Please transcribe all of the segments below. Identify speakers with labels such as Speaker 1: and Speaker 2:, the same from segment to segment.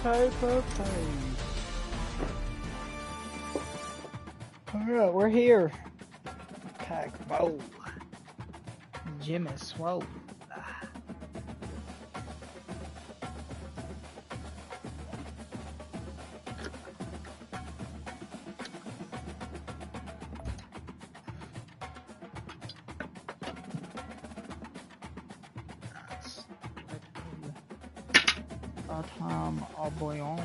Speaker 1: birthday. Alright, we're here. Pack bowl. Gym is swole. Spartan au bouillon.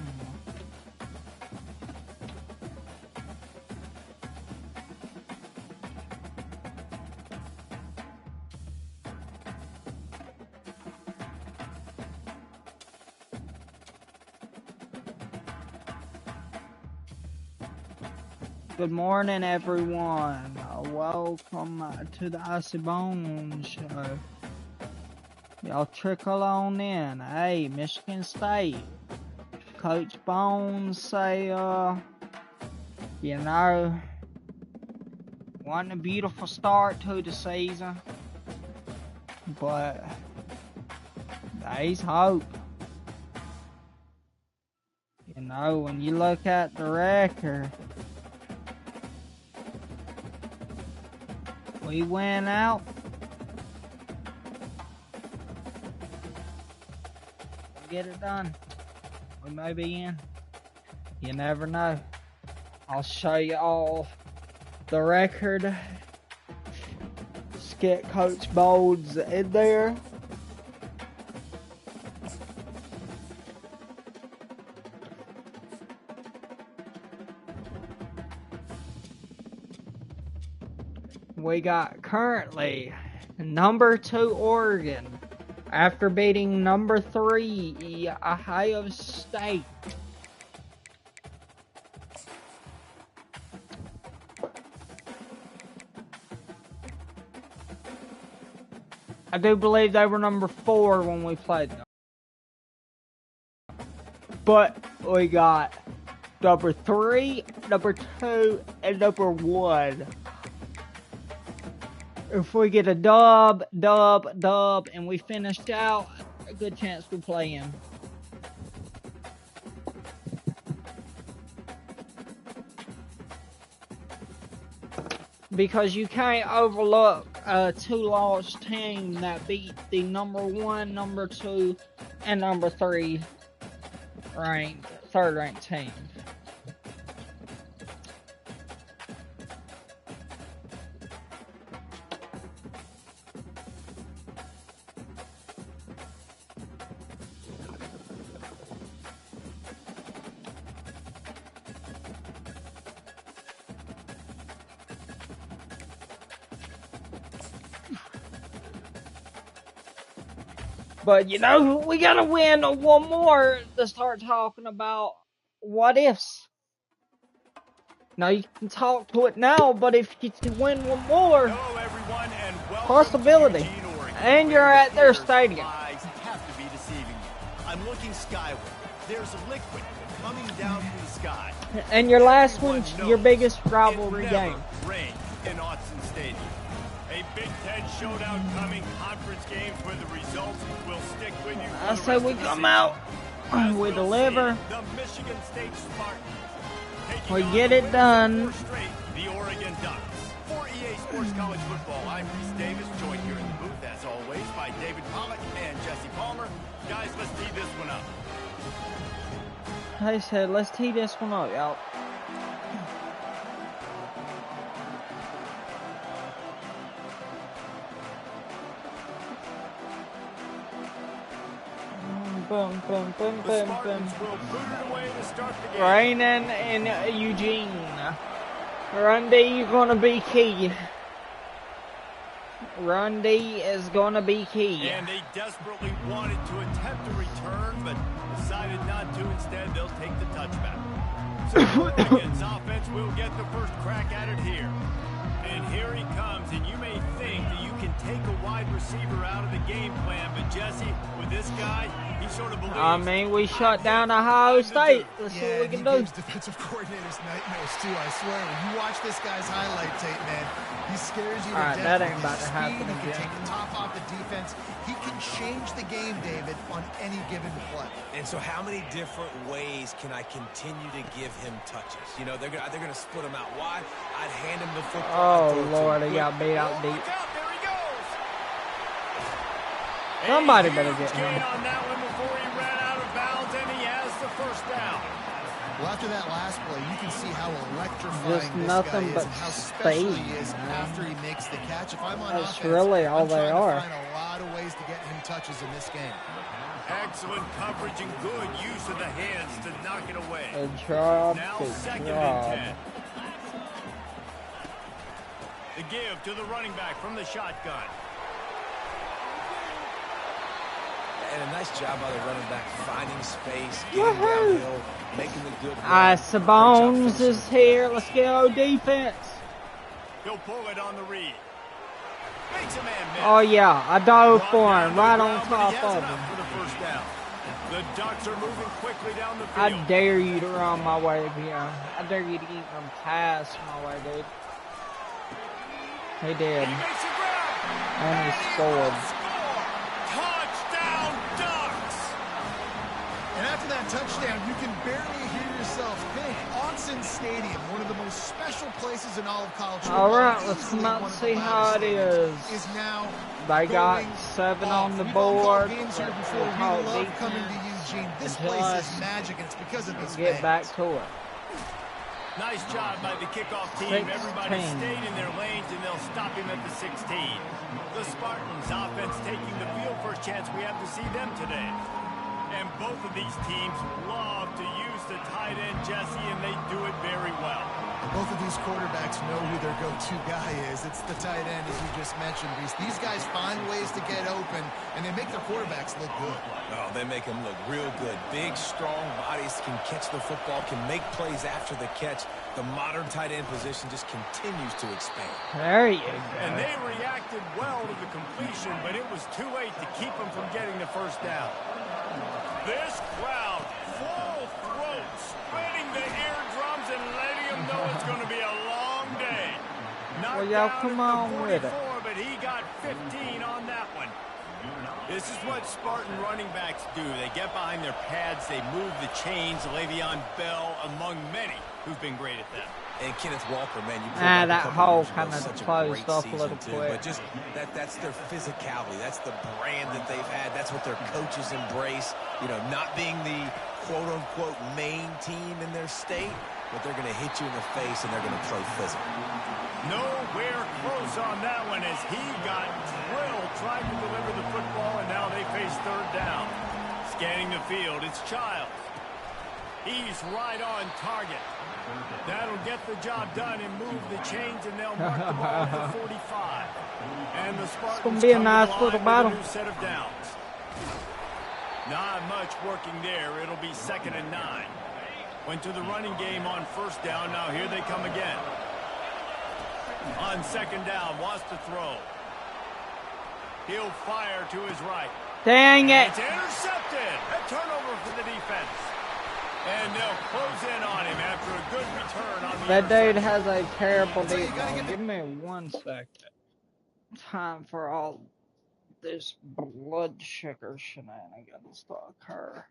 Speaker 1: Good morning, everyone. Welcome to the Icy Bone Show. Y'all trickle on in. Hey, Michigan State. Coach Bones say, you know, wasn't a beautiful start to the season, but there's hope. You know, when you look at the record, we went out. Get it done. We may be in. You never know. I'll show you all the record. Let's get Coach Bolds in there. We got currently number 2 Oregon after beating number 3 Ohio State. I do believe they were number 4 when we played them. But we got number 3, number 2, and number 1. If we get a dub, and we finished out, a good chance we play him. Because you can't overlook a 2-loss team that beat the number 1, number 2, and number 3 ranked, 3rd ranked team. But, you know, we gotta win one more to start talking about what ifs. Now, you can talk to it now, but if you can win one more,
Speaker 2: hello everyone, and
Speaker 1: possibility.
Speaker 2: Eugene,
Speaker 1: And you're at their stadium.
Speaker 2: Eyes have to be deceiving you. I'm looking skyward. There's a liquid coming down from the sky.
Speaker 1: And your last one's your biggest rivalry game.
Speaker 2: Rain in Autzen Stadium. A Big Ten showdown coming, conference games where the results will stick with you.
Speaker 1: I say we come out, we deliver,
Speaker 2: the Michigan State Spartans.
Speaker 1: we get it done.
Speaker 2: The Oregon Ducks. For EA Sports College Football, I'm Reese Davis, joined here in the booth, as always, by David Pollock and Jesse Palmer. Guys, let's tee this one up.
Speaker 1: I said, let's tee this one up, y'all. Boom, boom, boom, boom, boom. Raining in Eugene. Run D gonna be key. Run D is gonna be key.
Speaker 2: And they desperately wanted to attempt a return, but decided not to. Instead, they'll take the touchback. So Oregon's offense will get the first crack at it here. And here he comes, and you may think that you can take a wide receiver out of the game plan, but Jesse, with this guy, He sort of believes
Speaker 1: I mean, we shut down Ohio State. Let's see what we can do.
Speaker 3: Gives defensive coordinators nightmares too. I swear, when you watch this guy's highlight tape, man, he scares you to
Speaker 1: Alright,
Speaker 3: death.
Speaker 1: that ain't
Speaker 3: With
Speaker 1: about
Speaker 3: his
Speaker 1: to happen
Speaker 3: speed, he can
Speaker 1: again.
Speaker 3: take the top off the defense. He can change the game, David, on any given play.
Speaker 4: And so, how many different ways can I continue to give him touches? You know, they're gonna split him out wide. I'd hand him the football.
Speaker 1: Oh Lord, he got beat out deep.
Speaker 2: Look out, there he goes.
Speaker 1: Somebody
Speaker 2: A
Speaker 1: better
Speaker 2: huge
Speaker 1: get him.
Speaker 2: gain on that one before he ran out of bounds, and he has the first down.
Speaker 3: Well, after that last play, you can see how electrifying
Speaker 1: Just
Speaker 3: this
Speaker 1: nothing
Speaker 3: guy is
Speaker 1: but
Speaker 3: and how special
Speaker 1: speed,
Speaker 3: he is
Speaker 1: man.
Speaker 3: after he makes the catch. If I'm on
Speaker 1: That's
Speaker 3: offense,
Speaker 1: really all
Speaker 3: I'm
Speaker 1: they
Speaker 3: trying
Speaker 1: are.
Speaker 3: to find a lot of ways to get him touches in this game.
Speaker 2: Excellent coverage and good use of the hands to knock it away.
Speaker 1: Good job,
Speaker 2: Now
Speaker 1: good
Speaker 2: second
Speaker 1: job.
Speaker 2: and 10. The give to the running back from the shotgun.
Speaker 4: And a nice job by the running back, finding space, getting downhill, making the good run.
Speaker 1: Bones is here. Let's go, defense.
Speaker 2: He'll pull it on the read. Makes a man miss.
Speaker 1: Oh yeah, I dove
Speaker 2: Brought
Speaker 1: for
Speaker 2: down
Speaker 1: him
Speaker 2: to
Speaker 1: right
Speaker 2: the
Speaker 1: on
Speaker 2: ground, but
Speaker 1: top
Speaker 2: he has
Speaker 1: of
Speaker 2: enough
Speaker 1: him.
Speaker 2: for the first down. The Ducks are moving quickly down the
Speaker 1: I
Speaker 2: field.
Speaker 1: dare you to run my way again. I dare you to even pass my way, dude. He did.
Speaker 2: He makes a grab.
Speaker 1: And he scored.
Speaker 2: Touchdown, Ducks!
Speaker 3: And after that touchdown, you can barely hear yourself think. Autzen Stadium, one of the most special places in all of college football.
Speaker 1: All right, let's come
Speaker 3: easily
Speaker 1: out
Speaker 3: one
Speaker 1: and
Speaker 3: of the
Speaker 1: see how it
Speaker 3: loudest stadiums,
Speaker 1: is.
Speaker 3: Is now
Speaker 1: They got
Speaker 3: going
Speaker 1: 7
Speaker 3: off.
Speaker 1: on the
Speaker 3: We've all
Speaker 1: board.
Speaker 3: called games here
Speaker 1: Let's
Speaker 3: before. We
Speaker 1: call
Speaker 3: love
Speaker 1: defense
Speaker 3: coming to Eugene. This
Speaker 1: until
Speaker 3: place
Speaker 1: us
Speaker 3: is magic, and it's because of this
Speaker 1: get back to it.
Speaker 2: Nice job by the kickoff team.
Speaker 1: 16.
Speaker 2: Everybody stayed in their lanes, and they'll stop him at the 16. The Spartans offense taking the field. First chance we have to see them today. And both of these teams love to use the tight end, Jesse, and they do it very well.
Speaker 3: Both of these quarterbacks know who their go-to guy is. It's the tight end, as you just mentioned, Reese. These guys find ways to get open, and they make their quarterbacks look good.
Speaker 4: Oh, they make them look real good. Big, strong bodies can catch the football, can make plays after the catch. The modern tight end position just continues to expand.
Speaker 1: There you
Speaker 2: And
Speaker 1: go.
Speaker 2: they reacted well to the completion, but it was too late to keep them from getting the first down. This crowd, full throat, spinning the eardrums and letting them know it's going to be a long day. Knocked
Speaker 1: Well, y'all
Speaker 2: down
Speaker 1: come
Speaker 2: at the
Speaker 1: on with it.
Speaker 2: 44, but he got 15 on that one. This is what Spartan running backs do. They get behind their pads, they move the chains. Le'Veon Bell, among many, who've been great at that.
Speaker 4: And Kenneth Walker, man, you
Speaker 1: Ah,
Speaker 4: pulled
Speaker 1: that
Speaker 4: up a couple
Speaker 1: hole
Speaker 4: years ago,
Speaker 1: kinda
Speaker 4: such a
Speaker 1: closed
Speaker 4: great
Speaker 1: off a
Speaker 4: season,
Speaker 1: little
Speaker 4: too.
Speaker 1: quick.
Speaker 4: But just that's their physicality. That's the brand that they've had. That's what their coaches embrace. You know, not being the quote-unquote main team in their state, but they're going to hit you in the face and they're going to play physical.
Speaker 2: Nowhere close on that one as he got drilled trying to deliver the football, and now they face third down. Scanning the field, it's Childs. He's right on target. That'll get the job done and move the chains, and they'll mark the ball for 45. And the Spartans
Speaker 1: gonna be a
Speaker 2: come to
Speaker 1: nice
Speaker 2: the line
Speaker 1: little
Speaker 2: with
Speaker 1: battle.
Speaker 2: a new set of downs. Not much working there. It'll be 2nd and 9. Went to the running game on first down. Now here they come again. On 2nd down, wants to throw. He'll fire to his right.
Speaker 1: Dang it.
Speaker 2: It's intercepted. A turnover for the defense. And they'll close in on him after a good return on the
Speaker 1: That dude
Speaker 2: interception.
Speaker 1: has a terrible deep ball. Give me 1 second. Time for all this blood sugar shenanigans to occur.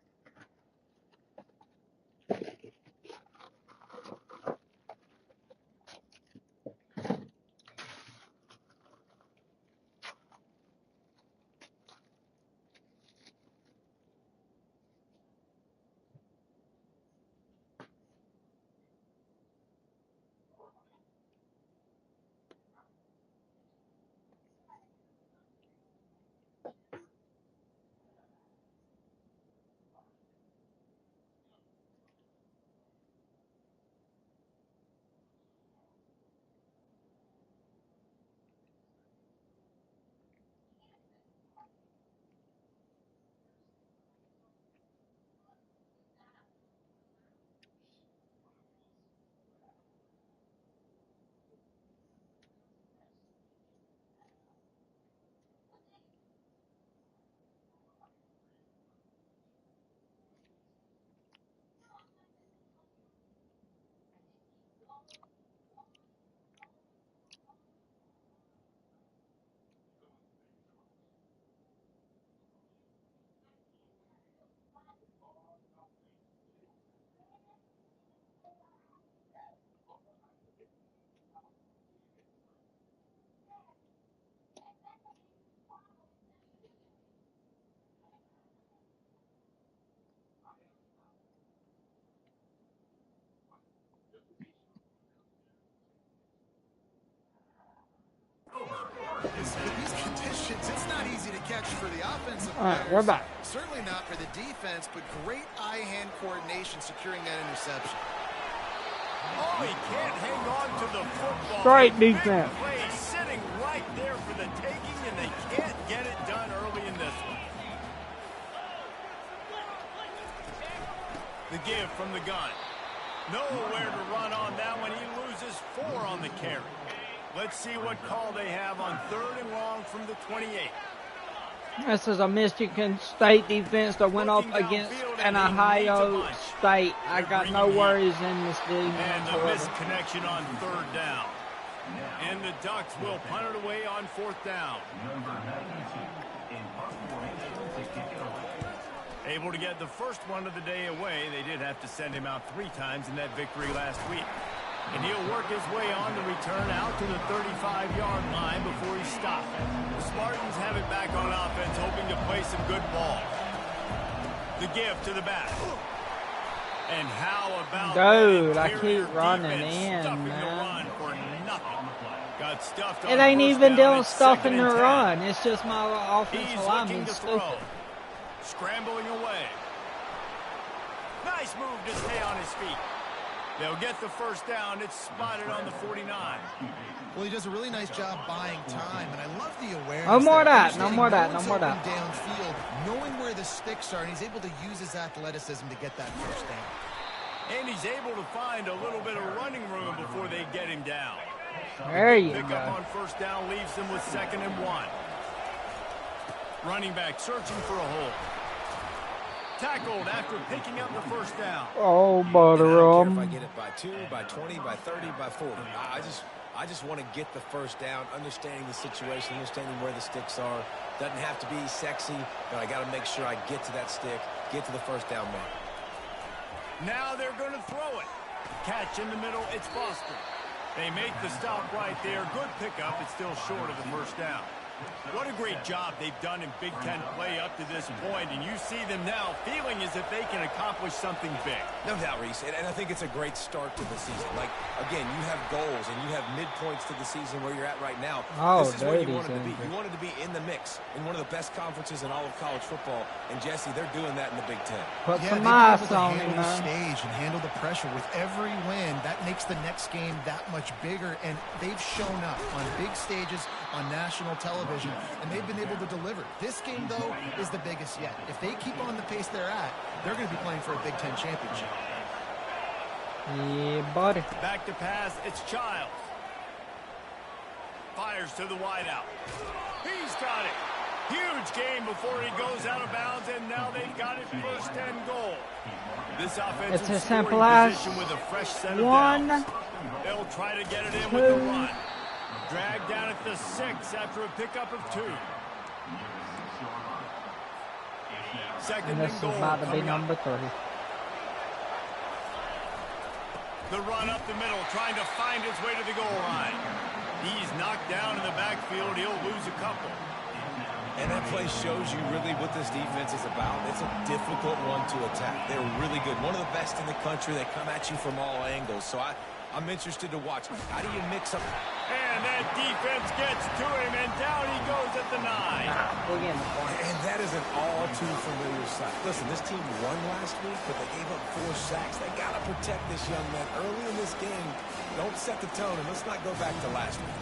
Speaker 3: much for the offensive
Speaker 1: All right,
Speaker 3: players.
Speaker 1: we're back.
Speaker 3: Certainly not for the defense, but great eye-hand coordination securing that interception.
Speaker 2: Oh, he can't hang on to the football.
Speaker 1: Great defense.
Speaker 2: Big play sitting right there for the taking, and they can't get it done early in this one. The give from the gun. Nowhere to run on that one. He loses 4 on the carry. Let's see what call they have on 3rd and long from the 28.
Speaker 1: This is a Michigan State defense that went up against an Ohio State. I got no worries in this defense.
Speaker 2: And the missed connection on 3rd down. And the Ducks will punt it away on 4th down. Able to get the first one of the day away. They did have to send him out 3 times in that victory last week. And he'll work his way on the return out to the 35-yard line before he's stopped. The Spartans have it back on offense, hoping to play some good ball. The give to the back. And how about
Speaker 1: dude,
Speaker 2: that
Speaker 1: I keep running in,
Speaker 2: stuffing
Speaker 1: man.
Speaker 2: the run for nothing. Got stuffed on
Speaker 1: It ain't
Speaker 2: first
Speaker 1: even
Speaker 2: down.
Speaker 1: doing
Speaker 2: It's
Speaker 1: stuff in
Speaker 2: 2nd
Speaker 1: the
Speaker 2: and 10.
Speaker 1: run. It's just my offensive
Speaker 2: He's
Speaker 1: lineman
Speaker 2: looking to
Speaker 1: stupid.
Speaker 2: throw. Scrambling away. Nice move to stay on his feet. They'll get the first down. It's spotted on the 49.
Speaker 3: Well, he does a really nice job buying time, and I love the awareness.
Speaker 1: No more of that. No
Speaker 3: Understanding
Speaker 1: more of that.
Speaker 3: no
Speaker 1: No more of
Speaker 3: one's
Speaker 1: that.
Speaker 3: open downfield, knowing where the sticks are, and he's able to use his athleticism to get that first down.
Speaker 2: And he's able to find a little bit of running room before they get him down.
Speaker 1: There you
Speaker 2: Pick
Speaker 1: go.
Speaker 2: up on first down leaves them with 2nd and 1. Running back searching for a hole. Tackled after picking up the first down.
Speaker 1: Oh,
Speaker 4: And I don't care if I
Speaker 1: butter
Speaker 4: get it by 2, by 20, by 30, by 40. I just want to get the first down, understanding the situation, understanding where the sticks are. Doesn't have to be sexy, but I got to make sure I get to that stick, get to the first down mark.
Speaker 2: Now they're going to throw it. Catch in the middle. It's Foster. They make the stop right there. Good pickup. It's still short of the first down. What a great job they've done in Big Ten play up to this point, and you see them now feeling as if they can accomplish something big.
Speaker 4: No doubt, Reese, and I think it's a great start to the season. Like, again, you have goals and you have midpoints to the season where you're at right now.
Speaker 1: Oh,
Speaker 4: this is where you
Speaker 1: dirty
Speaker 4: wanted to be.
Speaker 1: Sanders.
Speaker 4: You wanted to be in the mix in one of the best conferences in all of college football, and Jesse, they're doing that in the Big Ten.
Speaker 1: Put
Speaker 3: Yeah,
Speaker 1: some
Speaker 3: they've been
Speaker 1: ice
Speaker 3: able to
Speaker 1: on
Speaker 3: handle
Speaker 1: him,
Speaker 3: the
Speaker 1: man.
Speaker 3: stage and handle the pressure with every win. That makes the next game that much bigger, and they've shown up on big stages on national television, and they've been able to deliver. This game, though, is the biggest yet. If they keep on the pace they're at, they're going to be playing for a Big Ten championship.
Speaker 1: Yeah, buddy.
Speaker 2: Back to pass. It's Childs. Fires to the wideout. He's got it. Huge game before he goes out of bounds, and now they've got it 1st and goal. This offensive
Speaker 1: It's as
Speaker 2: scoring
Speaker 1: simple as
Speaker 2: position with a fresh set of
Speaker 1: one,
Speaker 2: downs. They'll try to get it in with the run. Dragged down at the 6 after a pickup of 2. Second
Speaker 1: and this
Speaker 2: and
Speaker 1: is
Speaker 2: goal
Speaker 1: about to be
Speaker 2: coming up.
Speaker 1: number 30.
Speaker 2: The run up the middle, trying to find his way to the goal line. He's knocked down in the backfield. He'll lose a couple.
Speaker 4: And that play shows you really what this defense is about. It's a difficult one to attack. They're really good. One of the best in the country. They come at you from all angles. So I'm interested to watch. How do you mix up?
Speaker 2: And that defense gets to him, and down he goes at the 9.
Speaker 4: And that is an all too familiar sight. Listen, this team won last week, but they gave up 4 sacks. They got to protect this young man early in this game. Don't set the tone, and let's not go back to last week.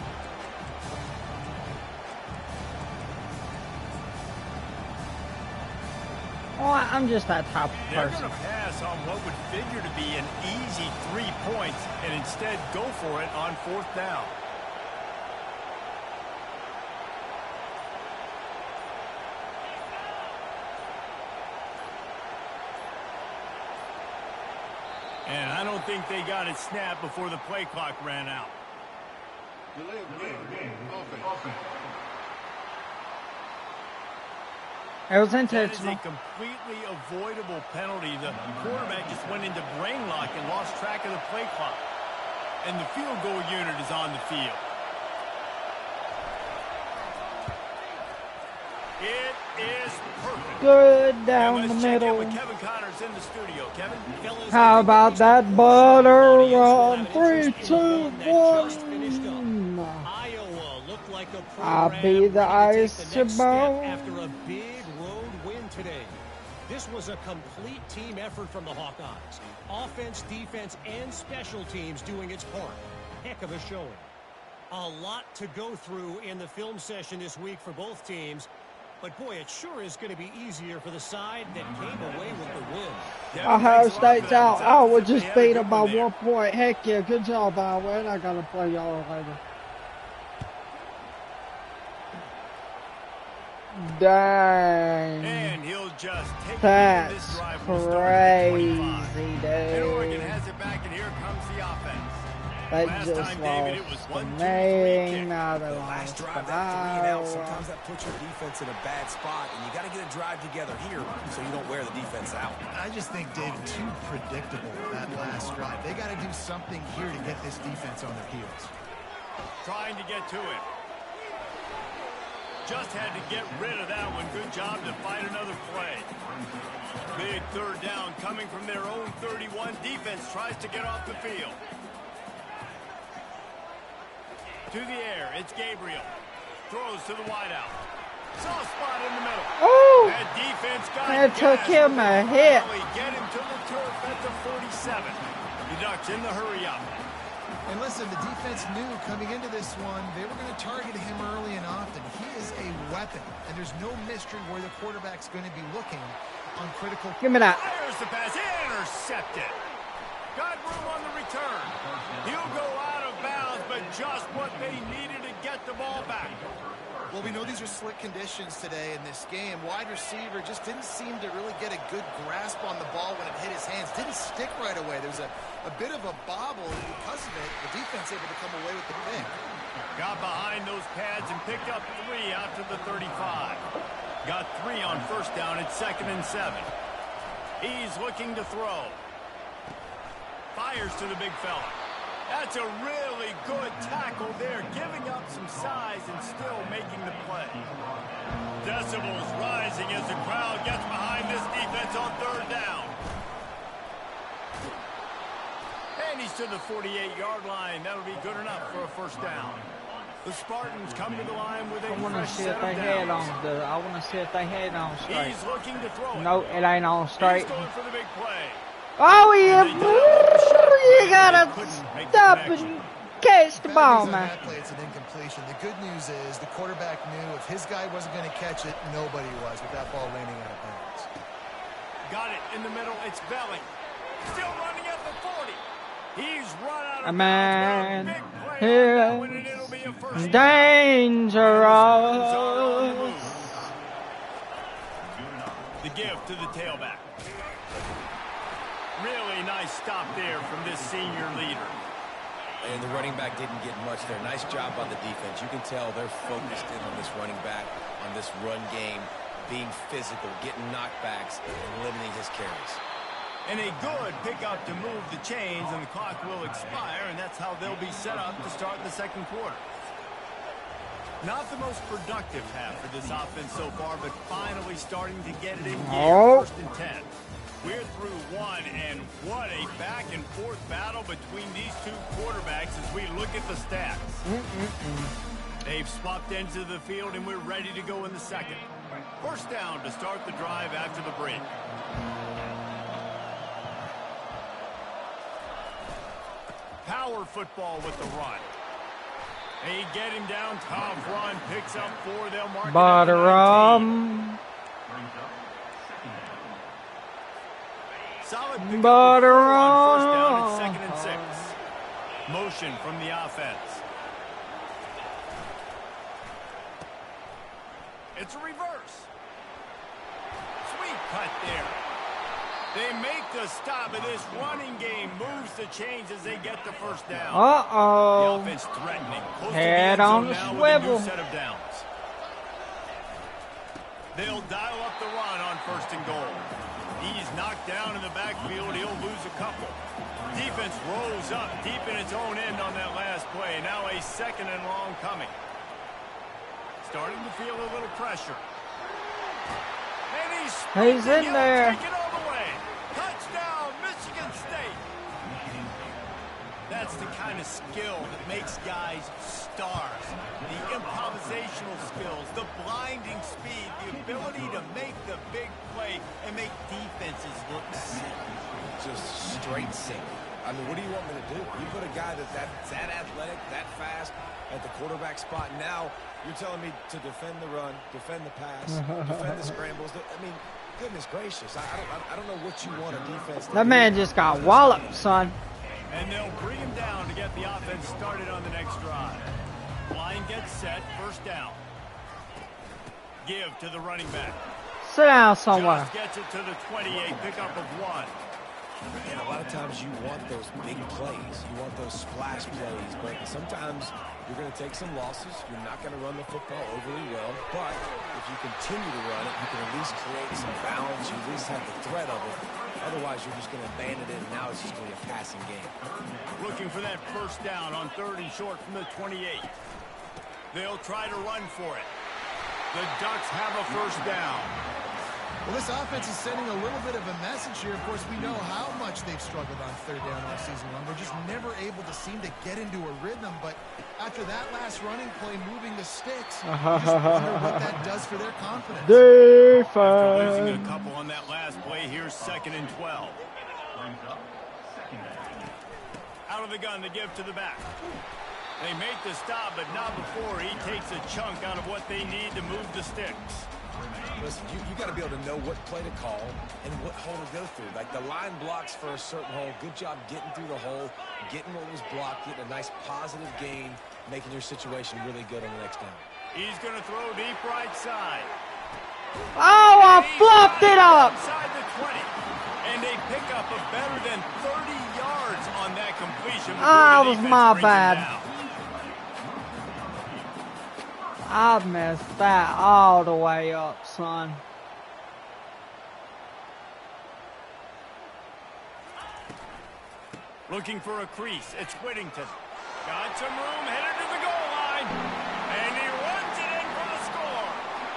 Speaker 1: Oh, I'm just that type of
Speaker 2: They're
Speaker 1: person.
Speaker 2: going to pass on what would figure to be an easy 3 points and instead go for it on 4th down. And I don't think they got it snapped before the play clock ran out.
Speaker 1: It was
Speaker 2: That is
Speaker 1: intentional.
Speaker 2: a completely avoidable penalty. The quarterback just went into brain lock and lost track of the play clock. And the field goal unit is on the field. It is perfect.
Speaker 1: Good down
Speaker 2: And
Speaker 1: the
Speaker 2: let's check in
Speaker 1: middle.
Speaker 2: with Kevin Connors in the studio. Kevin?
Speaker 1: How about that butter run? 3, 2, 1.
Speaker 5: Iowa looked like a
Speaker 1: I'll
Speaker 5: program
Speaker 1: be the
Speaker 5: ready to take the next step
Speaker 1: iceball.
Speaker 5: after a big road win today. This was a complete team effort from the Hawkeyes. Offense, defense, and special teams doing its part. Heck of a showing. A lot to go through in the film session this week for both teams. But boy, it sure is going to be easier for the side that came away with the win.
Speaker 1: Ohio State's out. I would just beat them by 1 point. Heck yeah, good job, Iowa. And I gotta play y'all later. Dang.
Speaker 2: And he'll just take
Speaker 1: That's
Speaker 2: this drive
Speaker 1: crazy,
Speaker 2: dude. And Oregon has it back, and here comes the offense.
Speaker 1: They
Speaker 2: Last
Speaker 1: just
Speaker 2: time, David, it was
Speaker 1: lost to
Speaker 2: 1, 2, 3
Speaker 1: me.
Speaker 2: kick.
Speaker 1: Now they
Speaker 4: The
Speaker 1: lost
Speaker 4: last
Speaker 1: to
Speaker 4: drive, that 3 and out,
Speaker 1: Iowa.
Speaker 4: sometimes that puts your defense in a bad spot, and you got to get a drive together here so you don't wear the defense out.
Speaker 3: I just think, David, too predictable that last drive. They got to do something here to get this defense on their heels.
Speaker 2: Trying to get to it. Just had to get rid of that one. Good job to fight another play. Big third down coming from their own 31. Defense tries to get off the field. To the air, it's Gabriel. Throws to the wideout. Soft spot in the middle.
Speaker 1: Oh!
Speaker 2: That defense got
Speaker 1: That took
Speaker 2: gas,
Speaker 1: him
Speaker 2: but
Speaker 1: a
Speaker 2: they
Speaker 1: hit.
Speaker 2: finally get him to the turf at the 47. The Ducks in the hurry up.
Speaker 3: And listen, the defense knew coming into this one, they were going to target him early and often. He is a weapon, and there's no mystery where the quarterback's going to be looking on critical.
Speaker 1: Give me that.
Speaker 2: Fires the pass, intercepted. Got room on the return. He'll go out of bounds, but just what they needed to get the ball back.
Speaker 3: Well, we know these are slick conditions today in this game. Wide receiver just didn't seem to really get a good grasp on the ball when it hit his hands. Didn't stick right away. There was a bit of a bobble, and because of it, the defense able to come away with the pick.
Speaker 2: Got behind those pads and picked up 3 out to the 35. Got 3 on first down at 2nd and 7. He's looking to throw. Fires to the big fella. That's a really good tackle there, giving up some size and still making the play. Decibels rising as the crowd gets behind this defense on 3rd down. And he's to the 48-yard line. That'll be good enough for a first down. The Spartans come to the line with a
Speaker 1: I want to
Speaker 2: fresh
Speaker 1: see
Speaker 2: set
Speaker 1: if they
Speaker 2: of
Speaker 1: head
Speaker 2: downs.
Speaker 1: on the. I want to see if they head on straight.
Speaker 2: He's looking to throw it.
Speaker 1: No, it ain't on straight.
Speaker 2: He's going for the big play.
Speaker 1: Oh yeah,
Speaker 2: They did it with the shot.
Speaker 1: you gotta
Speaker 2: They couldn't make the
Speaker 1: stop
Speaker 2: connection.
Speaker 1: and catch the
Speaker 3: Bad
Speaker 1: ball,
Speaker 3: news on
Speaker 1: man.
Speaker 3: that play, it's an incompletion. The good news is the quarterback knew if his guy wasn't going to catch it, nobody was with that ball landing out of bounds.
Speaker 2: Got it in the middle. It's Belly. Still running at the 40. He's run out of
Speaker 1: A man
Speaker 2: bounds. Big play on that one, and
Speaker 1: here
Speaker 2: it'll be a first down.
Speaker 1: dangerous.
Speaker 2: The give to the tailback. Really nice stop there from this senior leader.
Speaker 4: And the running back didn't get much there. Nice job on the defense. You can tell they're focused in on this running back, on this run game, being physical, getting knockbacks, and limiting his carries.
Speaker 2: And a good pickup to move the chains, and the clock will expire, and that's how they'll be set up to start the second quarter. Not the most productive half for this offense so far, but finally starting to get it in gear.
Speaker 1: Oh.
Speaker 2: 1st and 10. We're through one, and what a back-and-forth battle between these two quarterbacks as we look at the stats. They've swapped ends of the field, and we're ready to go in the second. First down to start the drive after the break. Power football with the run. They get him down, tough run, picks up 4, they'll mark it at the 19. Solid pick up of 4 on first down at 2nd and 6. Motion from the offense. It's a reverse. Sweet cut there. They make the stop, and this running game moves the chains as they get the first down. The
Speaker 1: Uh-oh.
Speaker 2: offense threatening. Close to
Speaker 1: Head
Speaker 2: the end
Speaker 1: on
Speaker 2: zone
Speaker 1: the
Speaker 2: now
Speaker 1: swivel.
Speaker 2: with a new set of downs. They'll dial up the run on 1st and goal. He's knocked down in the backfield. He'll lose a couple. Defense rolls up deep in its own end on that last play. Now a 2nd and long coming. Starting to feel a little pressure. And
Speaker 1: He's in
Speaker 2: he'll
Speaker 1: there.
Speaker 2: take it all the way. Touchdown, Michigan State. That's the kind of skill that makes guys stars. The improvisational skills, the blinding speed, the ability to make the big play and make defenses look sick.
Speaker 4: Just straight sick. I mean, what do you want me to do? You put a guy that's that athletic, that fast at the quarterback spot. Now you're telling me to defend the run, defend the pass, defend the scrambles. I mean, goodness gracious. I don't know what you want a defense to do.
Speaker 1: That man just got walloped, son.
Speaker 2: And they'll bring him down to get the offense started on the next drive. Line gets set, first down. Give to the running back.
Speaker 1: Sit down somewhere.
Speaker 2: Just gets it to the 28, pickup of 1.
Speaker 4: And a lot of times you want those big plays. You want those splash plays. But sometimes you're going to take some losses. You're not going to run the football overly well. But if you continue to run it, you can at least create some balance. You at least have the threat of it. Otherwise, you're just going to abandon it, and now it's just going to be a passing game.
Speaker 2: Looking for that first down on 3rd and short from the 28. They'll try to run for it. The Ducks have a first down.
Speaker 3: Well, this offense is sending a little bit of a message here. Of course, we know how much they've struggled on 3rd down all season long. They're just never able to seem to get into a rhythm. But after that last running play, moving the sticks, you just wonder what that does for their confidence.
Speaker 2: After losing a couple on that last play, here's 2nd and 12. Out of the gun, they give to the back. They make the stop, but not before he takes a chunk out of what they need to move the sticks.
Speaker 4: Listen, you got to be able to know what play to call and what hole to go through. Like the line blocks for a certain hole. Good job getting through the hole, getting what was blocked, getting a nice positive gain, making your situation really good on the next down.
Speaker 2: He's going to throw deep right side.
Speaker 1: Oh, I fluffed it up.
Speaker 2: Inside the 20. And they pick up a better than 30 yards on that completion.
Speaker 1: Ah, it was my bad. I messed that all the way up, son.
Speaker 2: Looking for a crease. It's Whittington. Got some room, headed to the goal line. And he runs it in for the score.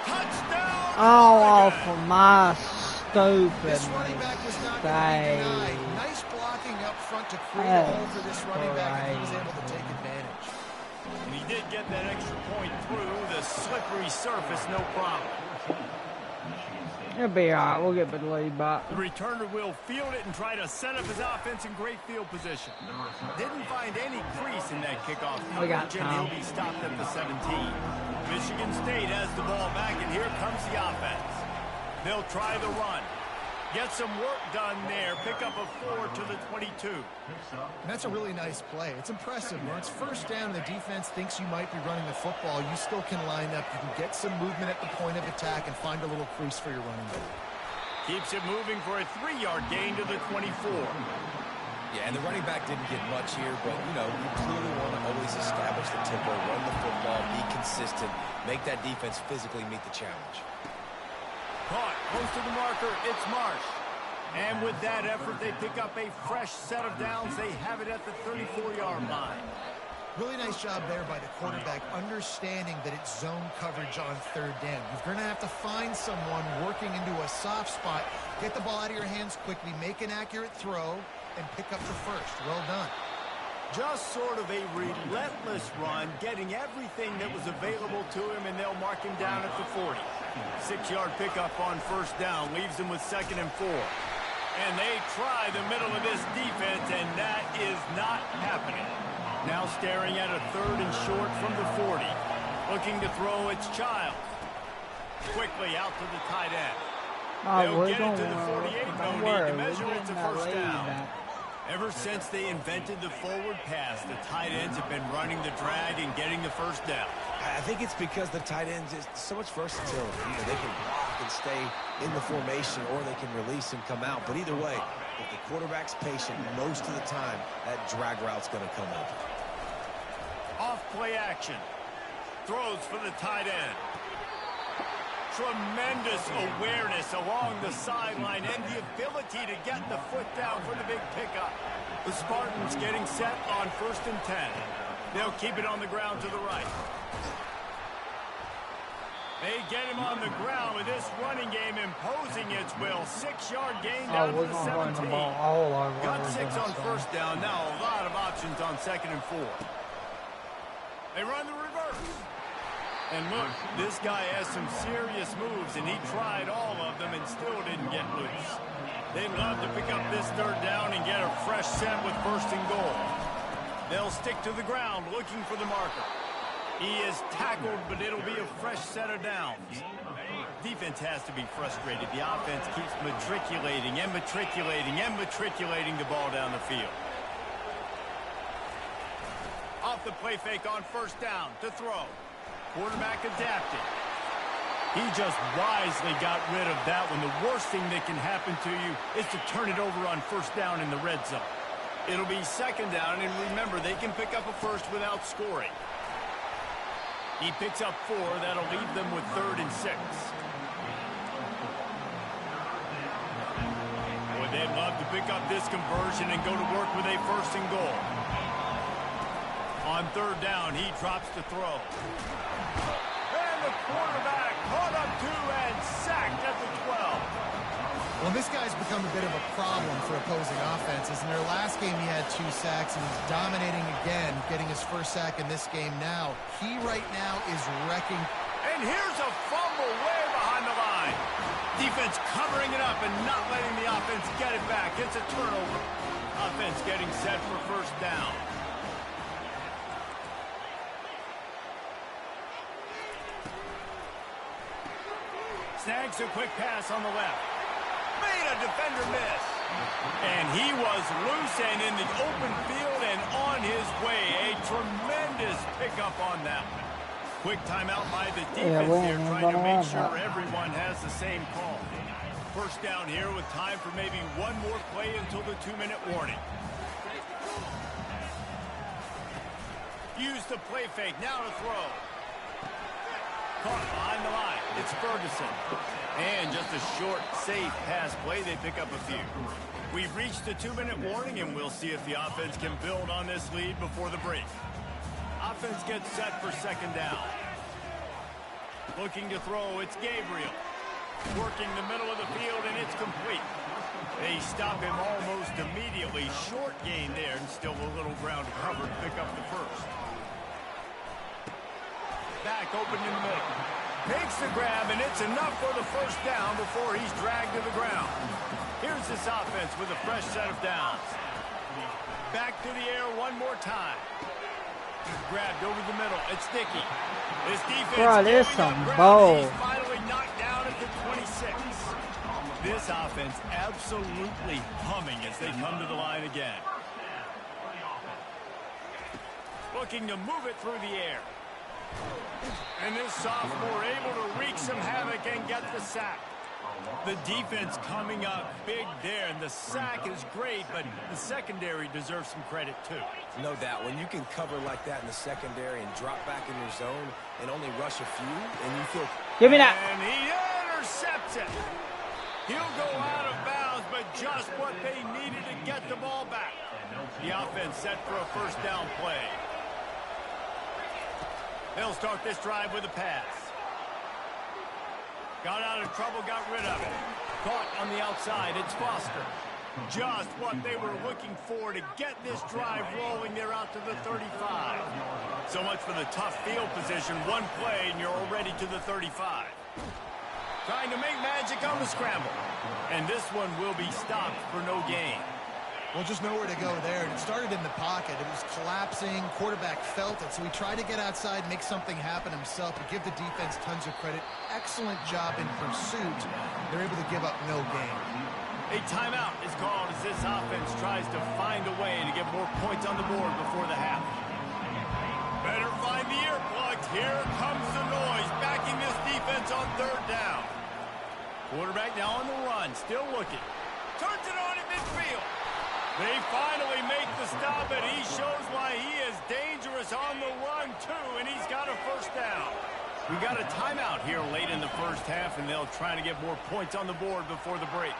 Speaker 2: Touchdown!
Speaker 1: Oh, off of my stupid
Speaker 3: This running back was not going to be denied. Nice blocking up front to create a hole for this running back, and he was able to take advantage.
Speaker 2: And he did get that extra point through the slippery surface, no problem.
Speaker 1: It'll be alright. We'll get the lead back.
Speaker 2: The returner will field it and try to set up his offense in great field position. Didn't find any crease in that kickoff coverage, and he'll be stopped at the 17. Michigan State has the ball back, and here comes the offense. They'll try the run. Get some work done there. Pick up a 4 to the 22.
Speaker 3: And that's a really nice play. It's impressive. When it's first down and the defense thinks you might be running the football, you still can line up. You can get some movement at the point of attack and find a little crease for your running back.
Speaker 2: Keeps it moving for a 3-yard gain to the 24.
Speaker 4: Yeah, and the running back didn't get much here, but, you know, you clearly want to always establish the tempo, run the football, be consistent, make that defense physically meet the challenge.
Speaker 2: Caught, close to the marker, it's Marsh. And with that effort, they pick up a fresh set of downs. They have it at the 34-yard line.
Speaker 3: Really nice job there by the quarterback, understanding that it's zone coverage on 3rd down. You're going to have to find someone working into a soft spot, get the ball out of your hands quickly, make an accurate throw, and pick up the first. Well done.
Speaker 2: Just sort of a relentless run, getting everything that was available to him, and they'll mark him down at the 40. 6-yard pickup on first down, leaves them with 2nd and 4. And they try the middle of this defense, and that is not happening. Now staring at a 3rd and short from the 40. Looking to throw, it's Child. Quickly out to the tight end. They'll get it to the 48, no need to measure, it's a first down. Ever since they invented the forward pass, the tight ends have been running the drag and getting the first down.
Speaker 4: I think it's because the tight ends is so much versatility. You know, they can block and stay in the formation, or they can release and come out. But either way, if the quarterback's patient, most of the time, that drag route's going to come open.
Speaker 2: Off play action. Throws for the tight end. Tremendous awareness along the sideline and the ability to get the foot down for the big pickup. The Spartans getting set on 1st and 10. They'll keep it on the ground to the right. They get him on the ground with this running game imposing its will. 6-yard gain down to the 17. Got 6 on first down. Now a lot of options on 2nd and 4. They run the reverse. And look, this guy has some serious moves, and he tried all of them and still didn't get loose. They'd love to pick up this third down and get a fresh set with first and goal. They'll stick to the ground looking for the marker. He is tackled, but it'll be a fresh set of downs. Defense has to be frustrated. The offense keeps matriculating and matriculating and matriculating the ball down the field. Off the play fake on first down to throw. Quarterback adapted. He just wisely got rid of that one. The worst thing that can happen to you is to turn it over on first down in the red zone. It'll be second down, and remember, they can pick up a first without scoring. He picks up 4. That'll leave them with 3rd and 6. Boy, they'd love to pick up this conversion and go to work with a first and goal. On third down, he drops to throw. And the quarterback caught up 2 and sacked at the 12.
Speaker 3: Well, this guy's become a bit of a problem for opposing offenses. In their last game, he had 2 sacks, and he's dominating again, getting his first sack in this game now. He right now is wrecking.
Speaker 2: And here's a fumble way behind the line. Defense covering it up and not letting the offense get it back. It's a turnover. Offense getting set for first down. Snags a quick pass on the left. Made a defender miss. And he was loose and in the open field and on his way. A tremendous pickup on that one. Quick timeout by the defense there, trying to make sure everyone has the same call. First down here with time for maybe one more play until the 2-minute warning. Use the play fake, now to throw. Caught behind the line. It's Ferguson. And just a short, safe pass play. They pick up a few. We've reached the 2-minute warning, and we'll see if the offense can build on this lead before the break. Offense gets set for second down. Looking to throw, it's Gabriel. Working the middle of the field, and it's complete. They stop him almost immediately. Short gain there, and still a little ground to cover to pick up the first. Back open in the middle. Takes the grab, and it's enough for the first down before he's dragged to the ground. Here's this offense with a fresh set of downs. Back to the air one more time. Grabbed over the middle. It's Dickey. This defense
Speaker 1: there's some
Speaker 2: he's finally knocked down at the 26. This offense absolutely humming as they come to the line again. Looking to move it through the air. And this sophomore able to wreak some havoc and get the sack. The defense coming up big there, and the sack is great, but the secondary deserves some credit too.
Speaker 4: No doubt. When you can cover like that in the secondary and drop back in your zone and only rush a few, and you feel...
Speaker 1: Give me that.
Speaker 2: And he intercepts it. He'll go out of bounds, but just what they needed to get the ball back. The offense set for a first down play. They'll start this drive with a pass. Got out of trouble, got rid of it. Caught on the outside, it's Foster. Just what they were looking for to get this drive rolling. They're out to the 35. So much for the tough field position. One play and you're already to the 35. Trying to make magic on the scramble. And this one will be stopped for no gain.
Speaker 3: Well, just nowhere to go there. It started in the pocket. It was collapsing. Quarterback felt it, so he tried to get outside, make something happen himself, but give the defense tons of credit. Excellent job in pursuit. They're able to give up no gain.
Speaker 2: A timeout is called as this offense tries to find a way to get more points on the board before the half. Better find the earplugs. Here comes the noise, backing this defense on third down. Quarterback now on the run, still looking. Turns it on at midfield. They finally make the stop, and he shows why he is dangerous on the run, too, and he's got a first down. We got a timeout here late in the first half, and they'll try to get more points on the board before the break.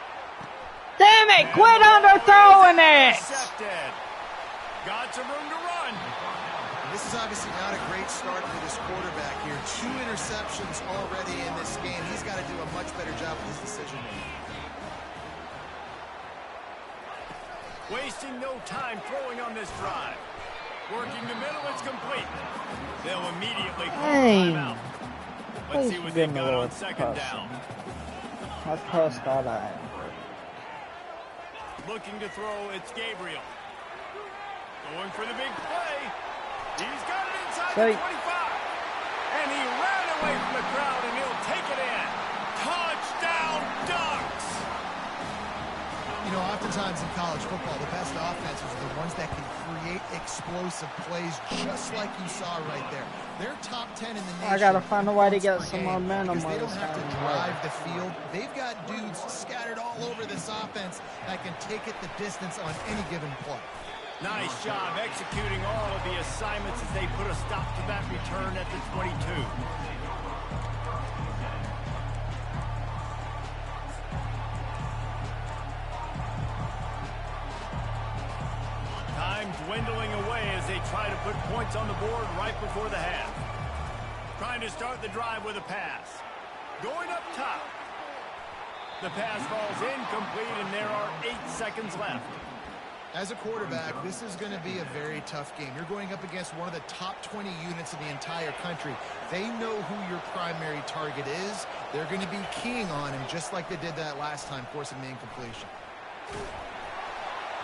Speaker 1: Damn it, quit underthrowing it!
Speaker 2: Intercepted. Got some room to run.
Speaker 3: This is obviously not a great start for this quarterback here. 2 interceptions already in this game. He's got to do a much better job with his decision making.
Speaker 2: Wasting no time throwing on this drive. Working the middle, it's complete. They'll immediately call
Speaker 1: Dang.
Speaker 2: timeout. Let's see what they've got on second down.
Speaker 1: I cussed all that.
Speaker 2: Looking to throw, it's Gabriel. Going for the big play. He's got it inside the 25. And he ran away from the crowd, and he'll take it in. Touchdown, Ducks!
Speaker 3: You know, oftentimes in college football, the best offenses are the ones that can create explosive plays just like you saw right there. They're top 10 in the nation.
Speaker 1: I gotta find a way to get some momentum.
Speaker 3: Because they don't have to drive the field. They've got dudes scattered all over this offense that can take it the distance on any given play.
Speaker 2: Nice job executing all of the assignments as they put a stop to that return at the 22. Time dwindling away as they try to put points on the board right before the half. Trying to start the drive with a pass. Going up top. The pass falls incomplete, and there are 8 seconds left.
Speaker 3: As a quarterback, this is going to be a very tough game. You're going up against one of the top 20 units in the entire country. They know who your primary target is. They're going to be keying on him just like they did that last time, forcing the incompletion.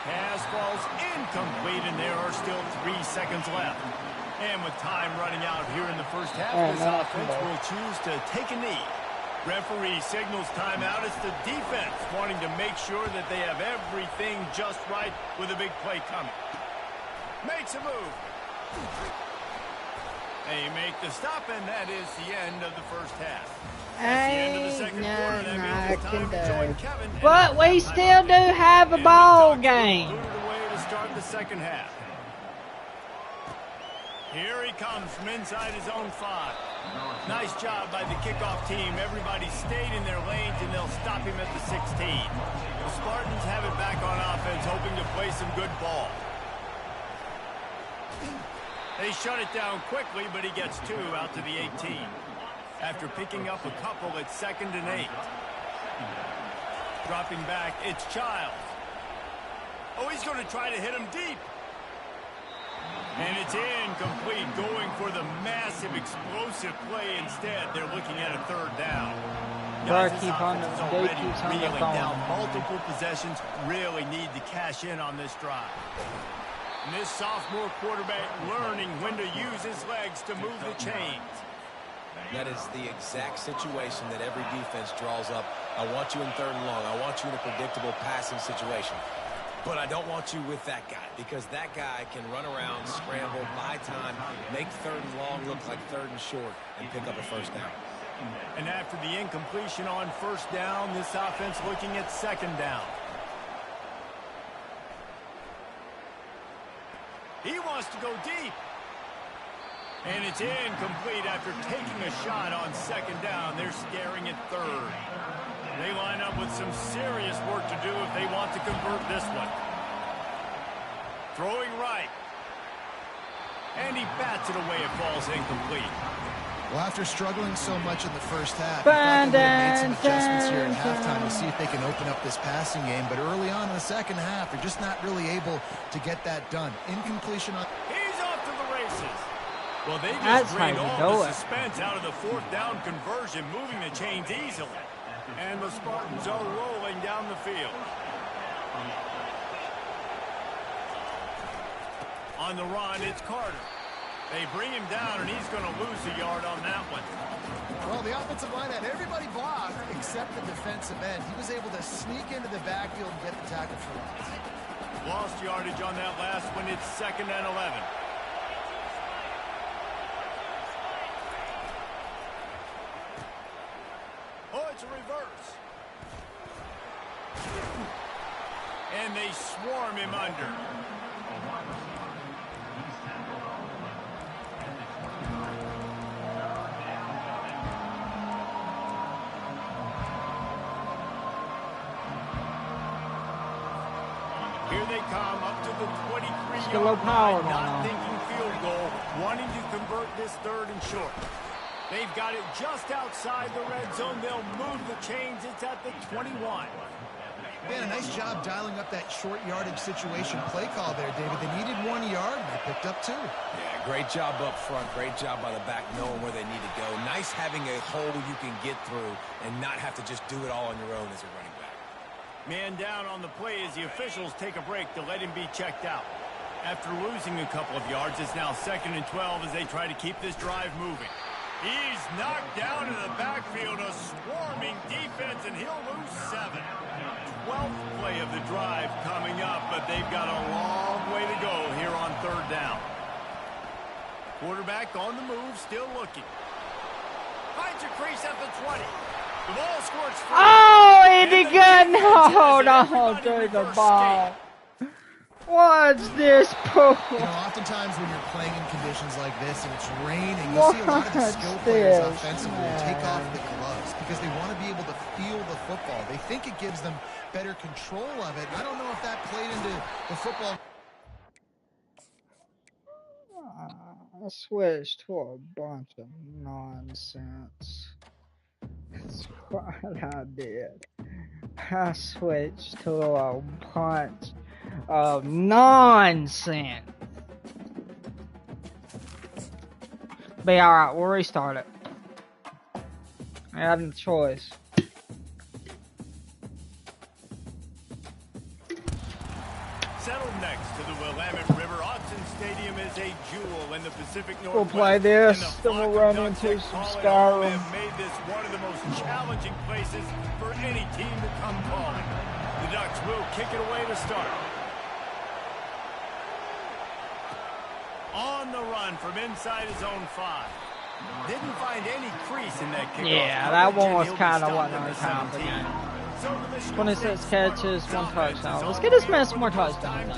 Speaker 2: Pass falls incomplete, and there are still 3 seconds left. And with time running out here in the first half, this offense will choose to take a knee. Referee signals timeout. It's the defense wanting to make sure that they have everything just right with a big play coming. Makes a move. They make the stop, and that is the end of the first half.
Speaker 1: But we still do have a ball game.
Speaker 2: Away to start the second half. Here he comes from inside his own 5. Nice job by the kickoff team. Everybody stayed in their lanes, and they'll stop him at the 16. The Spartans have it back on offense, hoping to play some good ball. They shut it down quickly, but he gets 2 out to the 18. After picking up a couple, it's 2nd and 8. Dropping back, it's Childs. Oh, he's going to try to hit him deep. And it's incomplete, going for the massive explosive play instead. They're looking at a 3rd down. Guys, this offense is already reeling down. Multiple possessions, really need to cash in on this drive. And this sophomore quarterback learning when to use his legs to move the chains.
Speaker 4: That is the exact situation that every defense draws up. I want you in 3rd and long. I want you in a predictable passing situation. But I don't want you with that guy, because that guy can run around, scramble, buy time, make 3rd and long look like 3rd and short, and pick up a 1st down.
Speaker 2: And after the incompletion on 1st down, this offense looking at 2nd down. He wants to go deep. And it's incomplete after taking a shot on 2nd down. They're scaring at 3rd. They line up with some serious work to do if they want to convert this one. Throwing right. And he bats it away. It falls incomplete.
Speaker 3: Well, after struggling so much in the first half, I thought they would have made some adjustments here at halftime to see if they can open up this passing game. But early on in the second half, they're just not really able to get that done. Incompletion on...
Speaker 2: He's off to the races. Well, they just drained all the suspense out of the 4th down conversion, moving the chains easily. And the Spartans are rolling down the field. On the run, it's Carter. They bring him down, and he's going to lose a yard on that one.
Speaker 3: Well, the offensive line had everybody blocked except the defensive end. He was able to sneak into the backfield and get the tackle for loss.
Speaker 2: Lost yardage on that last one. It's 2nd and 11. Oh, it's a reverse. And they swarm him under. Here they come up to the 23-yard line, not thinking field goal, wanting to convert this 3rd and short. They've got it just outside the red zone. They'll move the chains. It's at the 21.
Speaker 3: Man, a nice job dialing up that short yardage situation play call there, David. They needed 1 yard, and they picked up 2.
Speaker 4: Yeah, great job up front. Great job by the back knowing where they need to go. Nice having a hole you can get through and not have to just do it all on your own as a running back.
Speaker 2: Man down on the play as the officials take a break to let him be checked out. After losing a couple of yards, it's now 2nd and 12 as they try to keep this drive moving. He's knocked down in the backfield, a swarming defense, and he'll lose 7. 12th play of the drive coming up, but they've got a long way to go here on 3rd down. Quarterback on the move, still looking. Finds a crease at the 20. The ball squirts free.
Speaker 1: Oh, he did good. No, dude, the ball. What's this pool?
Speaker 3: You know, oftentimes when you're playing in conditions like this and it's raining, you see a lot of the skill players offensively take off the gloves because they want to be able to feel the football. They think it gives them better control of it. I don't know if that played into the football.
Speaker 1: I switched to a bunch of nonsense. That's what I did. I switched to a bunch of nonsense. Be alright, we'll restart it. I had no choice.
Speaker 2: Settled next to the Willamette River, Autzen Stadium is a jewel in the Pacific Northwest.
Speaker 1: We'll play this, then we'll run into some Skyrim.
Speaker 2: Have made this one of the most challenging places for any team to come calling. The Ducks will kick it away to start. On the run from inside his own 5. Didn't find any crease in that kickoff.
Speaker 1: Yeah, that one was kind of what I was happening. 26 catches, 1 touchdown. Let's get this man some more touchdowns.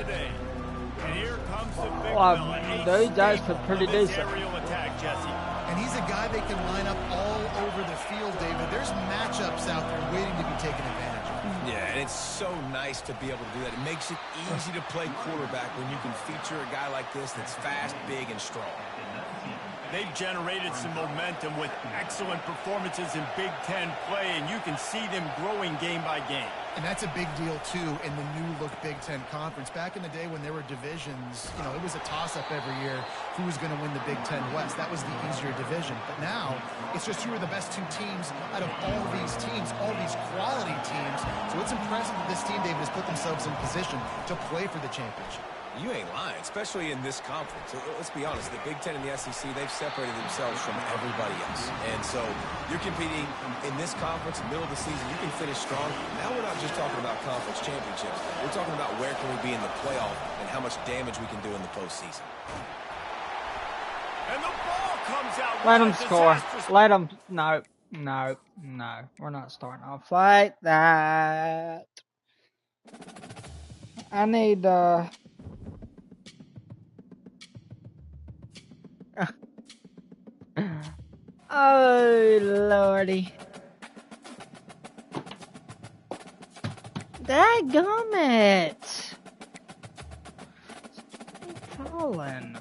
Speaker 1: Dude, that's pretty decent.
Speaker 3: And he's a guy they can line up all over the field, David. There's matchups out there waiting to be taken advantage of.
Speaker 4: Yeah, and it's so nice to be able to do that. It makes it easy to play quarterback when you can feature a guy like this that's fast, big, and strong.
Speaker 2: They've generated some momentum with excellent performances in Big Ten play, and you can see them growing game by game.
Speaker 3: And that's a big deal, too, in the new-look Big Ten Conference. Back in the day when there were divisions, you know, it was a toss-up every year who was going to win the Big Ten West. That was the easier division. But now, it's just who are the best 2 teams out of all these teams, all these quality teams. So it's impressive that this team, David, has put themselves in position to play for the championship.
Speaker 4: You ain't lying, especially in this conference. Let's be honest, the Big Ten and the SEC, they've separated themselves from everybody else. And so you're competing in this conference, middle of the season, you can finish strong. Now we're not just talking about conference championships. We're talking about where can we be in the playoff and how much damage we can do in the postseason.
Speaker 2: And the ball comes out.
Speaker 1: Let them score. Let them. No. We're not starting off like that. I need, oh, lordy. Dadgummit. Fallen.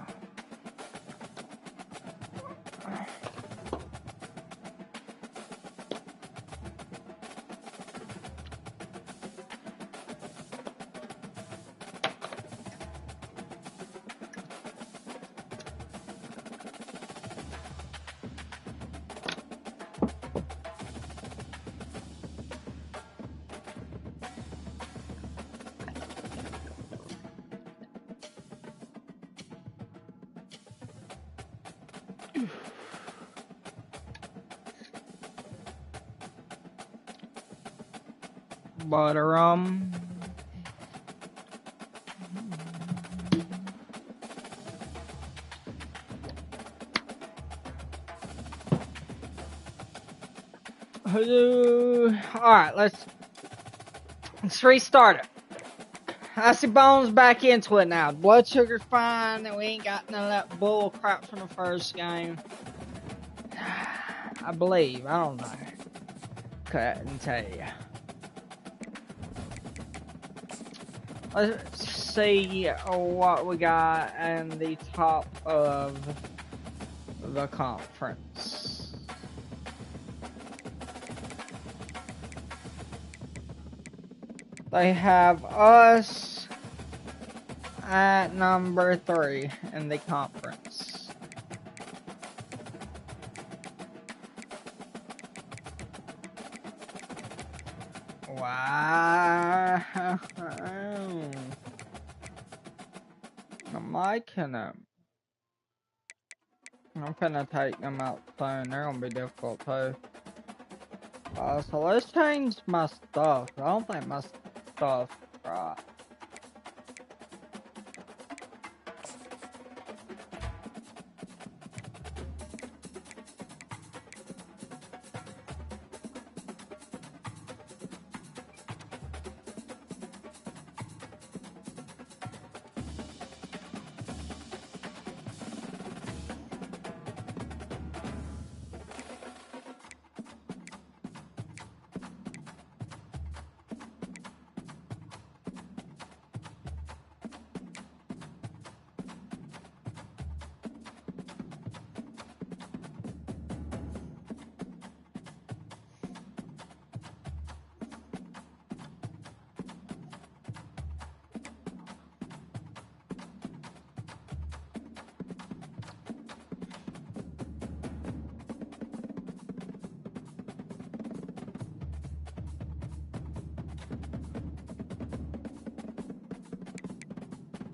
Speaker 1: Butter 'em. Alright, let's restart it. I see Bones back into it now. Blood sugar fine, and we ain't got none of that bull crap from the first game. I believe. I don't know. Couldn't tell you. Let's see what we got in the top of the conference. They have us at number 3 in the conference. Wow. I'm liking them. I'm gonna take them out soon. They're gonna be difficult too. So let's change my stuff. I don't think my stuff right.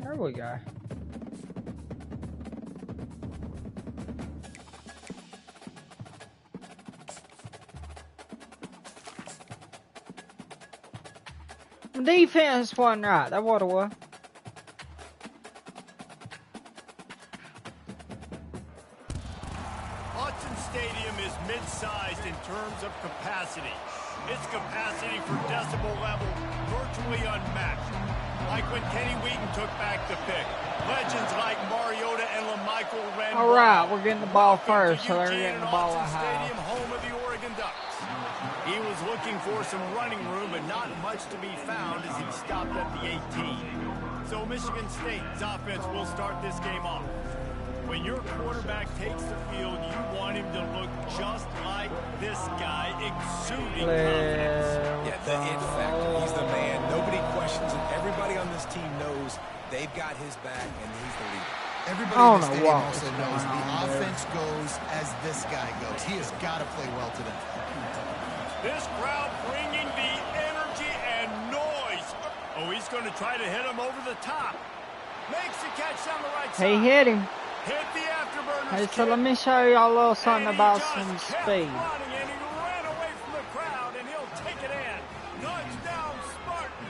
Speaker 1: There we go. Defense wasn't right. That's what it was.
Speaker 2: Autzen Stadium is mid-sized in terms of capacity. Its capacity for decibel level virtually unmatched. Like when Kenny Wheaton took back the pick. Legends like Mariota and LaMichael Ren.
Speaker 1: All right, we're getting the ball first, so they're getting the ball at
Speaker 2: Stadium, home of the Oregon Ducks. He was looking for some running room, but not much to be found as he stopped at the 18. So Michigan State's offense will start this game off. When your quarterback takes the field, you want him to look just like this guy, exuding confidence.
Speaker 4: Yeah, the it factor. He's the man. Nobody questions it. Everybody on this team knows they've got his back, and he's the leader.
Speaker 3: Everybody in the stadium also knows the offense goes as this guy goes. He has got to play well today.
Speaker 2: This crowd bringing the energy and noise. Oh, he's going to try to hit him over the top. Makes the catch on the right side.
Speaker 1: He hit him.
Speaker 2: Hit the afterburners.
Speaker 1: Hey, so let me show y'all a little something about some speed.
Speaker 2: Running, and he ran away from the crowd, and he'll take it in. Touchdown, Spartan.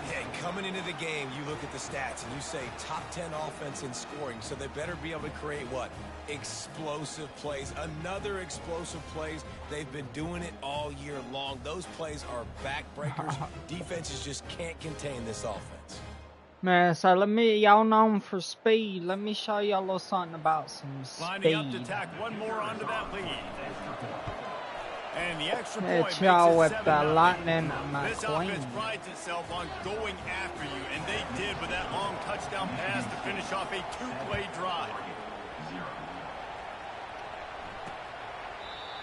Speaker 4: Yeah, coming into the game, you look at the stats and you say top 10 offense in scoring, so they better be able to create what? Explosive plays. Another explosive plays. They've been doing it all year long. Those plays are backbreakers. Defenses just can't contain this offense.
Speaker 1: Man, so y'all known for speed. Let me show y'all a little something about some speed.
Speaker 2: Lining up to tack one more onto that lead. And the extra point
Speaker 1: It's y'all with
Speaker 2: makes it
Speaker 1: the
Speaker 2: 7-0.
Speaker 1: lightning
Speaker 2: This
Speaker 1: McQueen.
Speaker 2: offense prides itself on going after you, and they did with that long touchdown pass to finish off a two-play drive.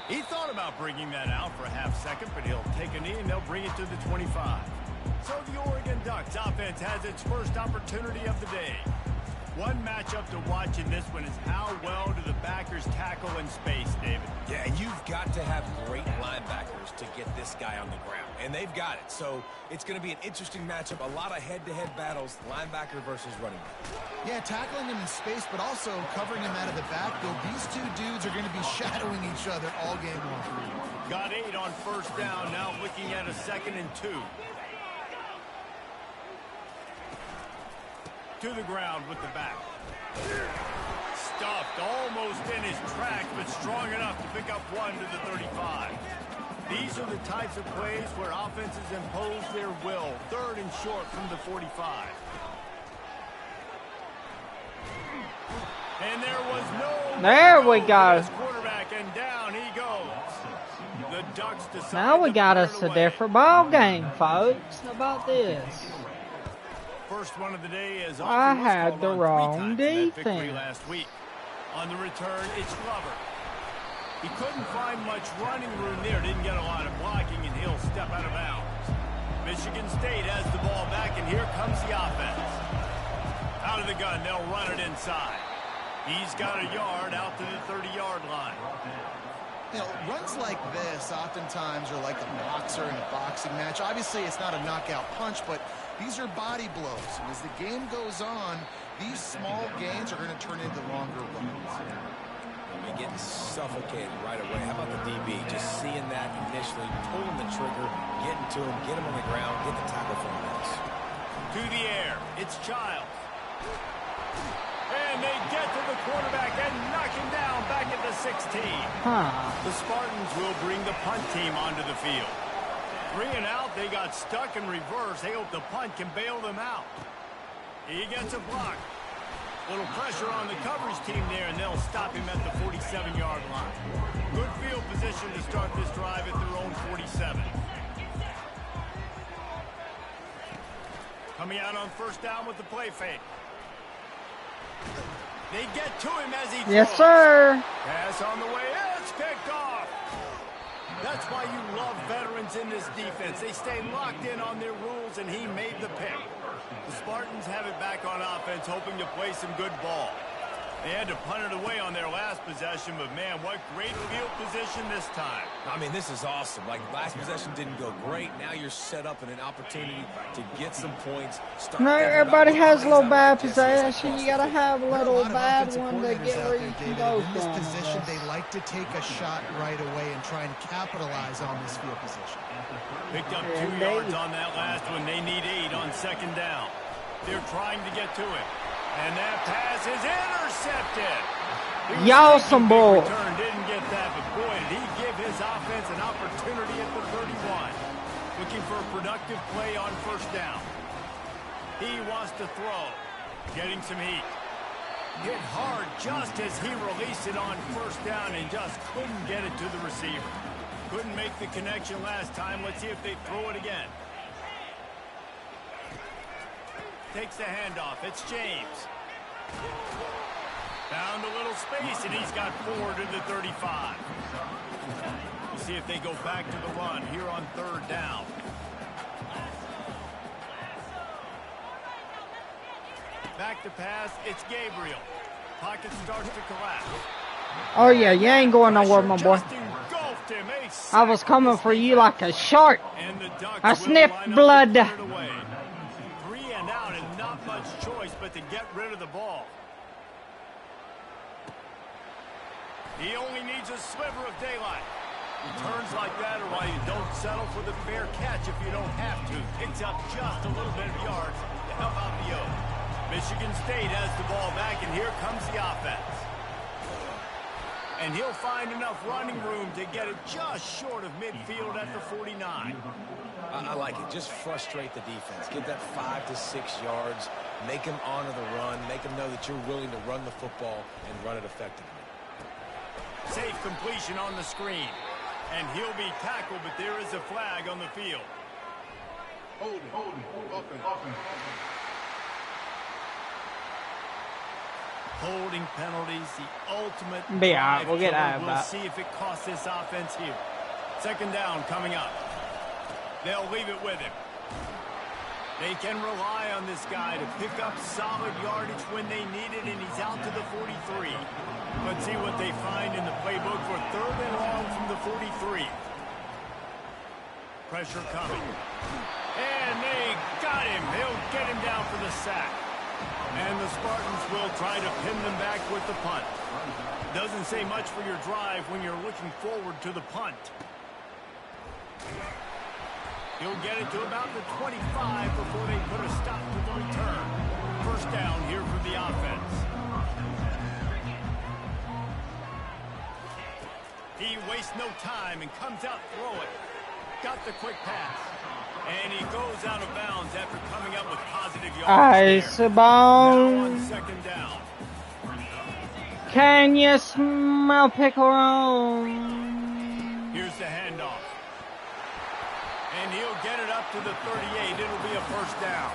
Speaker 2: He thought about bringing that out for a half second, but he'll take a knee and they'll bring it to the 25. So the Oregon Ducks offense has its first opportunity of the day. One matchup to watch in this one is how well do the backers tackle in space, David?
Speaker 4: Yeah, and you've got to have great linebackers to get this guy on the ground, and they've got it. So it's going to be an interesting matchup, a lot of head-to-head battles, linebacker versus running back.
Speaker 3: Yeah, tackling him in space, but also covering him out of the backfield. These two dudes are going to be shadowing each other all game long.
Speaker 2: Got 8 on first down, now looking at a 2nd and 2. To the ground with the back. Stuffed almost in his tracks, but strong enough to pick up 1 to the 35. These are the types of plays where offenses impose their will. 3rd and short from the 45. And there was no...
Speaker 1: There we go.
Speaker 2: Quarterback, and down he goes. The Ducks decide
Speaker 1: Now we got us a different ball game, folks. How about this?
Speaker 2: First one of the day is
Speaker 1: I had the wrong
Speaker 2: defense.
Speaker 1: defense.
Speaker 2: Last week. On the return, it's Glover. He couldn't find much running room there. Didn't get a lot of blocking, and he'll step out of bounds. Michigan State has the ball back, and here comes the offense. Out of the gun, they'll run it inside. He's got a yard out to the 30-yard line.
Speaker 3: You know, runs like this oftentimes are like a boxer in a boxing match. Obviously, it's not a knockout punch, but these are body blows. And as the game goes on, these small gains are going to turn into longer runs.
Speaker 4: I mean, getting suffocated right away. How about the DB? Just seeing that initially, pulling the trigger, getting to him, get him on the ground, get the tackle for a miss.
Speaker 2: To the air, it's Childs. And they get to the quarterback and knock him down back at the 16. The Spartans will bring the punt team onto the field. 3 and out, they got stuck in reverse. They hope the punt can bail them out. He gets a block. Little pressure on the coverage team there, and they'll stop him at the 47-yard line. Good field position to start this drive at their own 47. Coming out on first down with the play fake. They get to him as he throws.
Speaker 1: Yes, sir.
Speaker 2: Pass on the way. It's picked off. That's why you love veterans in this defense. They stay locked in on their rules, and he made the pick. The Spartans have it back on offense, hoping to play some good ball. They had to punt it away on their last possession, but man, what great field position this time.
Speaker 4: I mean, this is awesome. Like, last possession didn't go great. Now you're set up in an opportunity to get some points.
Speaker 1: No, everybody has a little bad possession. You gotta have a little bad one to get where you can go
Speaker 3: in this
Speaker 1: from.
Speaker 3: position, they like to take a shot right away and try and capitalize on this field position.
Speaker 2: Picked up 2 yards on that last one. They need 8 on second down. They're trying to get to it. And that pass is intercepted.
Speaker 1: Y'all bull.
Speaker 2: Return didn't get that, but boy, did he give his offense an opportunity at the 31. Looking for a productive play on first down. He wants to throw. Getting some heat. Hit hard just as he released it on first down and just couldn't get it to the receiver. Couldn't make the connection last time. Let's see if they throw it again. Takes the handoff. It's James. Found a little space, and he's got 4 to the 35. We'll see if they go back to the run here on third down. Back to pass. It's Gabriel. Pocket starts to collapse.
Speaker 1: Oh, yeah, you ain't going nowhere, my boy. I was coming for you like a shark. I sniffed blood.
Speaker 2: 3 and out, and not much choice but to get rid of the ball. He only needs a sliver of daylight. Returns like that are why you don't settle for the fair catch if you don't have to. Picks up just a little bit of yards to help out the O's. Michigan State has the ball back, and here comes the offense. And he'll find enough running room to get it just short of midfield at the 49.
Speaker 4: I like it. Just frustrate the defense. Get that 5 to 6 yards. Make them honor the run. Make them know that you're willing to run the football and run it effectively.
Speaker 2: Safe completion on the screen. And he'll be tackled, but there is a flag on the field.
Speaker 6: Holding.
Speaker 2: Holding penalties, the ultimate.
Speaker 1: Yeah, we'll get out of
Speaker 2: We'll
Speaker 1: that.
Speaker 2: see if it costs this offense here. Second down coming up. They'll leave it with him. They can rely on this guy to pick up solid yardage when they need it, and he's out to the 43. Let's see what they find in the playbook for third and long from the 43. Pressure coming. And they got him. They'll get him down for the sack. And the Spartans will try to pin them back with the punt. Doesn't say much for your drive when you're looking forward to the punt. He'll get it to about the 25 before they put a stop to the return. First down here for the offense. He wastes no time and comes out throwing. Got the quick pass. And he goes out of bounds after coming up with positive yards. Now on second down.
Speaker 1: Can you smell pepperoni?
Speaker 2: Here's the handoff. And he'll get it up to the 38. It'll be a first down.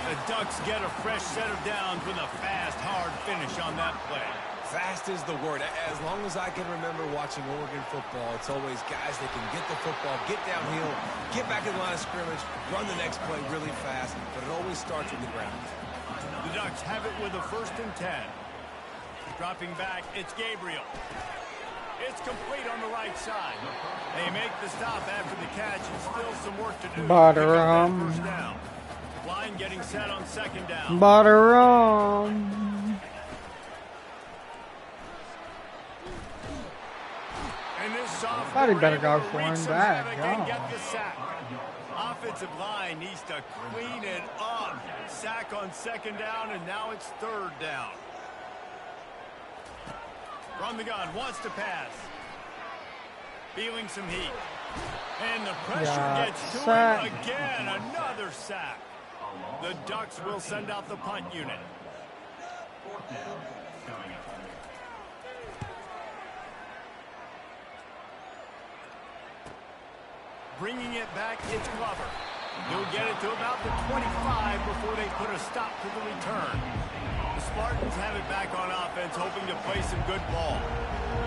Speaker 2: The Ducks get a fresh set of downs with a fast, hard finish on that play.
Speaker 4: Fast is the word. As long as I can remember watching Oregon football, it's always guys that can get the football, get downhill, get back in the line of scrimmage, run the next play really fast, but it always starts with the ground.
Speaker 2: The Ducks have it with a 1st and 10. Dropping back, it's Gabriel. It's complete on the right side. They make the stop after the catch, and still some work to do.
Speaker 1: Butter
Speaker 2: First down. Line getting set on 2nd down.
Speaker 1: Butter
Speaker 2: And this sophomore
Speaker 1: Somebody better go
Speaker 2: able to
Speaker 1: for
Speaker 2: reach
Speaker 1: him
Speaker 2: some
Speaker 1: back,
Speaker 2: havoc and get the sack. Offensive line needs to clean it up. Sack on 2nd down, and now it's 3rd down. From the gun, wants to pass. Feeling some heat. And the pressure gets to him again. Another sack. The Ducks will send out the punt unit. Bringing it back, it's Glover. He'll get it to about the 25 before they put a stop to the return. The Spartans have it back on offense, hoping to play some good ball.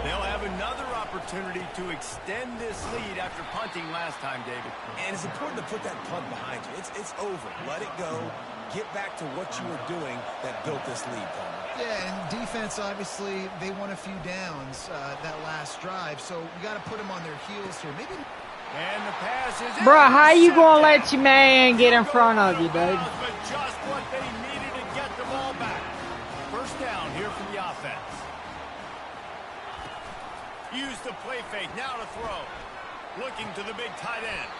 Speaker 2: They'll have another opportunity to extend this lead after punting last time, David.
Speaker 4: And it's important to put that punt behind you. It's over. Let it go. Get back to what you were doing that built this lead, Paul.
Speaker 3: Yeah, and defense, obviously, they won a few downs that last drive, so you got to put them on their heels here. Maybe.
Speaker 2: And the pass is
Speaker 1: Bruh, how you gonna let your man get in front of you, dude?
Speaker 2: But just what they needed to get the ball back. 1st down here from the offense. Use the play fake, now to throw. Looking to the big tight end.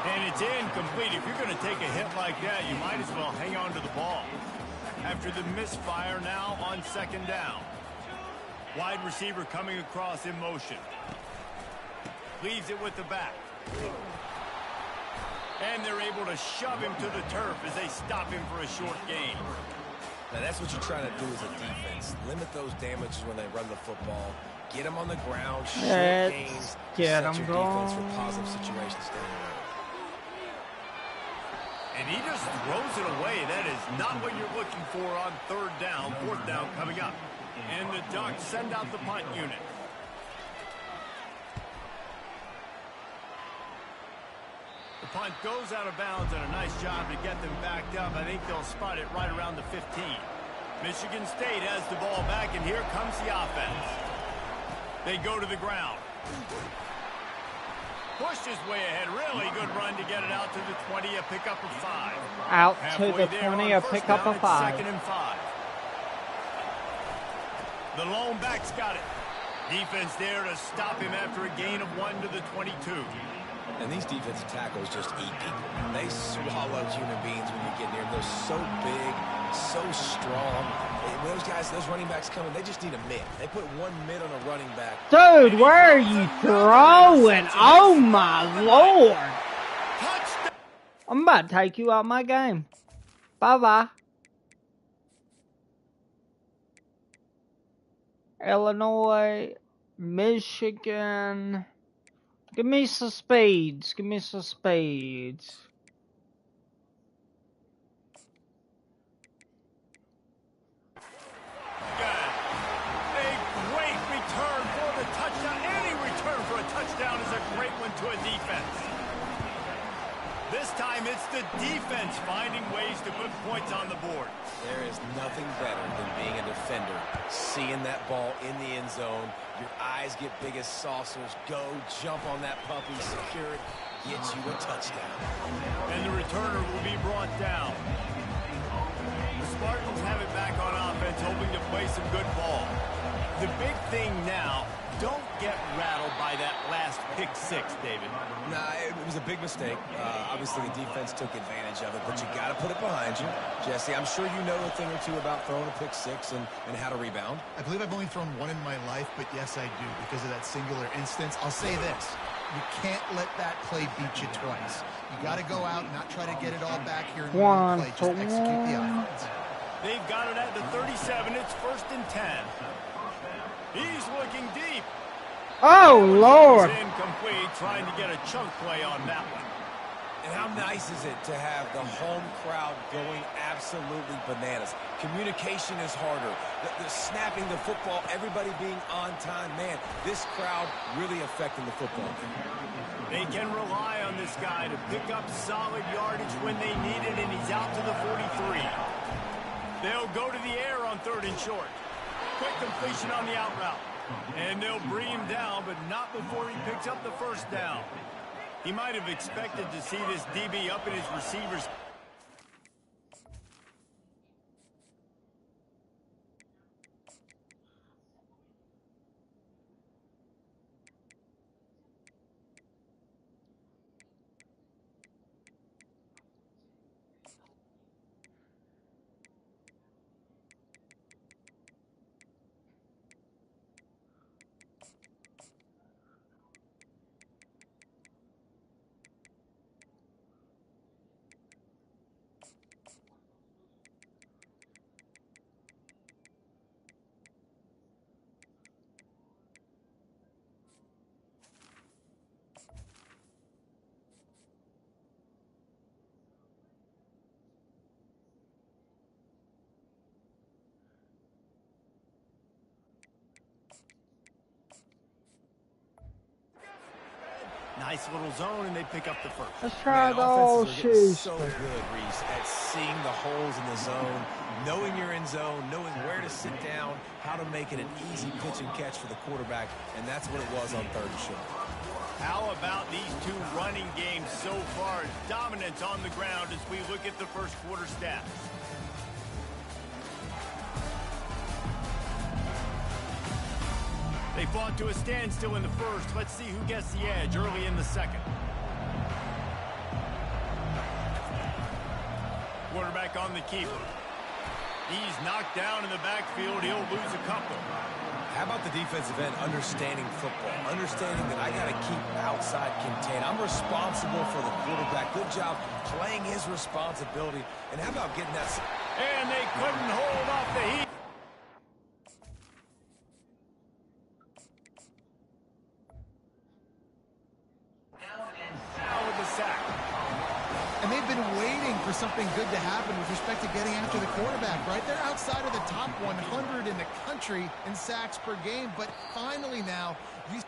Speaker 2: And it's incomplete. If you're going to take a hit like that, you might as well hang on to the ball. After the misfire now on 2nd down. Wide receiver coming across in motion. Leaves it with the back. And they're able to shove him to the turf as they stop him for a short gain.
Speaker 4: Now that's what you're trying to do as a defense. Limit those damages when they run the football. Get them on the ground, short gains.
Speaker 1: Get
Speaker 4: set
Speaker 1: them
Speaker 4: your
Speaker 1: going.
Speaker 4: defense for positive situations down the road.
Speaker 2: And he just throws it away. That is not what you're looking for on 3rd down. 4th down coming up. And the Ducks send out the punt unit. The punt goes out of bounds, and a nice job to get them backed up. I think they'll spot it right around the 15. Michigan State has the ball back, and here comes the offense. They go to the ground. Pushed his way ahead. Really good run to get it out to the 20, a pickup of 5.
Speaker 1: Out
Speaker 2: Halfway
Speaker 1: to the
Speaker 2: there
Speaker 1: 20,
Speaker 2: on
Speaker 1: a
Speaker 2: 1st
Speaker 1: pickup
Speaker 2: down,
Speaker 1: of
Speaker 2: it's
Speaker 1: 5.
Speaker 2: 2nd and 5. The lone back's got it. Defense there to stop him after a gain of 1 to the 22.
Speaker 4: And these defensive tackles just eat people. They swallow human beings when you get near them. They're so big, so strong. When those guys, those running backs come in, they just need a mid. They put 1 mid on a running back.
Speaker 1: Dude, where are you throwing? Oh my lord. I'm about to take you out my game. Bye-bye. Illinois, Michigan. Give me some speeds. Give me some speeds.
Speaker 2: To a defense. This time it's the defense finding ways to put points on the board.
Speaker 4: There is nothing better than being a defender, seeing that ball in the end zone. Your eyes get big as saucers. Go, jump on that puppy, secure it, get you a touchdown.
Speaker 2: And the returner will be brought down. The Spartans have it back on offense, hoping to play some good ball. The big thing now, don't get rattled by that last pick 6, David.
Speaker 4: Nah, it was a big mistake. Obviously, the defense took advantage of it, but you got to put it behind you. Jesse, I'm sure you know a thing or two about throwing a pick 6 and how to rebound.
Speaker 3: I believe I've only thrown 1 in my life, but yes, I do because of that singular instance. I'll say this. You can't let that play beat you twice. You got to go out and not try to get it all back here in one play. Just execute the offense.
Speaker 2: They've got it at the 37. It's 1st and 10. He's looking deep.
Speaker 1: Oh, Lord.
Speaker 2: Incomplete, trying to get a chunk play on that one.
Speaker 4: And how nice is it to have the home crowd going absolutely bananas? Communication is harder. The snapping the football, everybody being on time. Man, this crowd really affecting the football game.
Speaker 2: They can rely on this guy to pick up solid yardage when they need it, and he's out to the 43. They'll go to the air on 3rd and short. Quick completion on the out route. And they'll bring him down, but not before he picks up the first down. He might have expected to see this DB up in his receivers. Nice little zone, and they pick up the first.
Speaker 1: Let's try the old
Speaker 4: Offenses are
Speaker 1: shoes.
Speaker 4: getting so good, Reese, at seeing the holes in the zone, knowing you're in zone, knowing where to sit down, how to make it an easy pitch and catch for the quarterback, and that's what it was on 3rd and short.
Speaker 2: How about these two running games so far? Dominance on the ground as we look at the first quarter stats. They fought to a standstill in the first. Let's see who gets the edge early in the second. Quarterback on the keeper. He's knocked down in the backfield. He'll lose a couple.
Speaker 4: How about the defensive end understanding football, understanding that I got to keep outside contained. I'm responsible for the quarterback. Good job playing his responsibility. And how about getting that?
Speaker 2: And they couldn't hold off the heat. Now with the sack.
Speaker 3: And they've been waiting for something good to happen with respect to getting after the quarterback, right? They're outside of the top 100 in the country in sacks per game, but finally now, you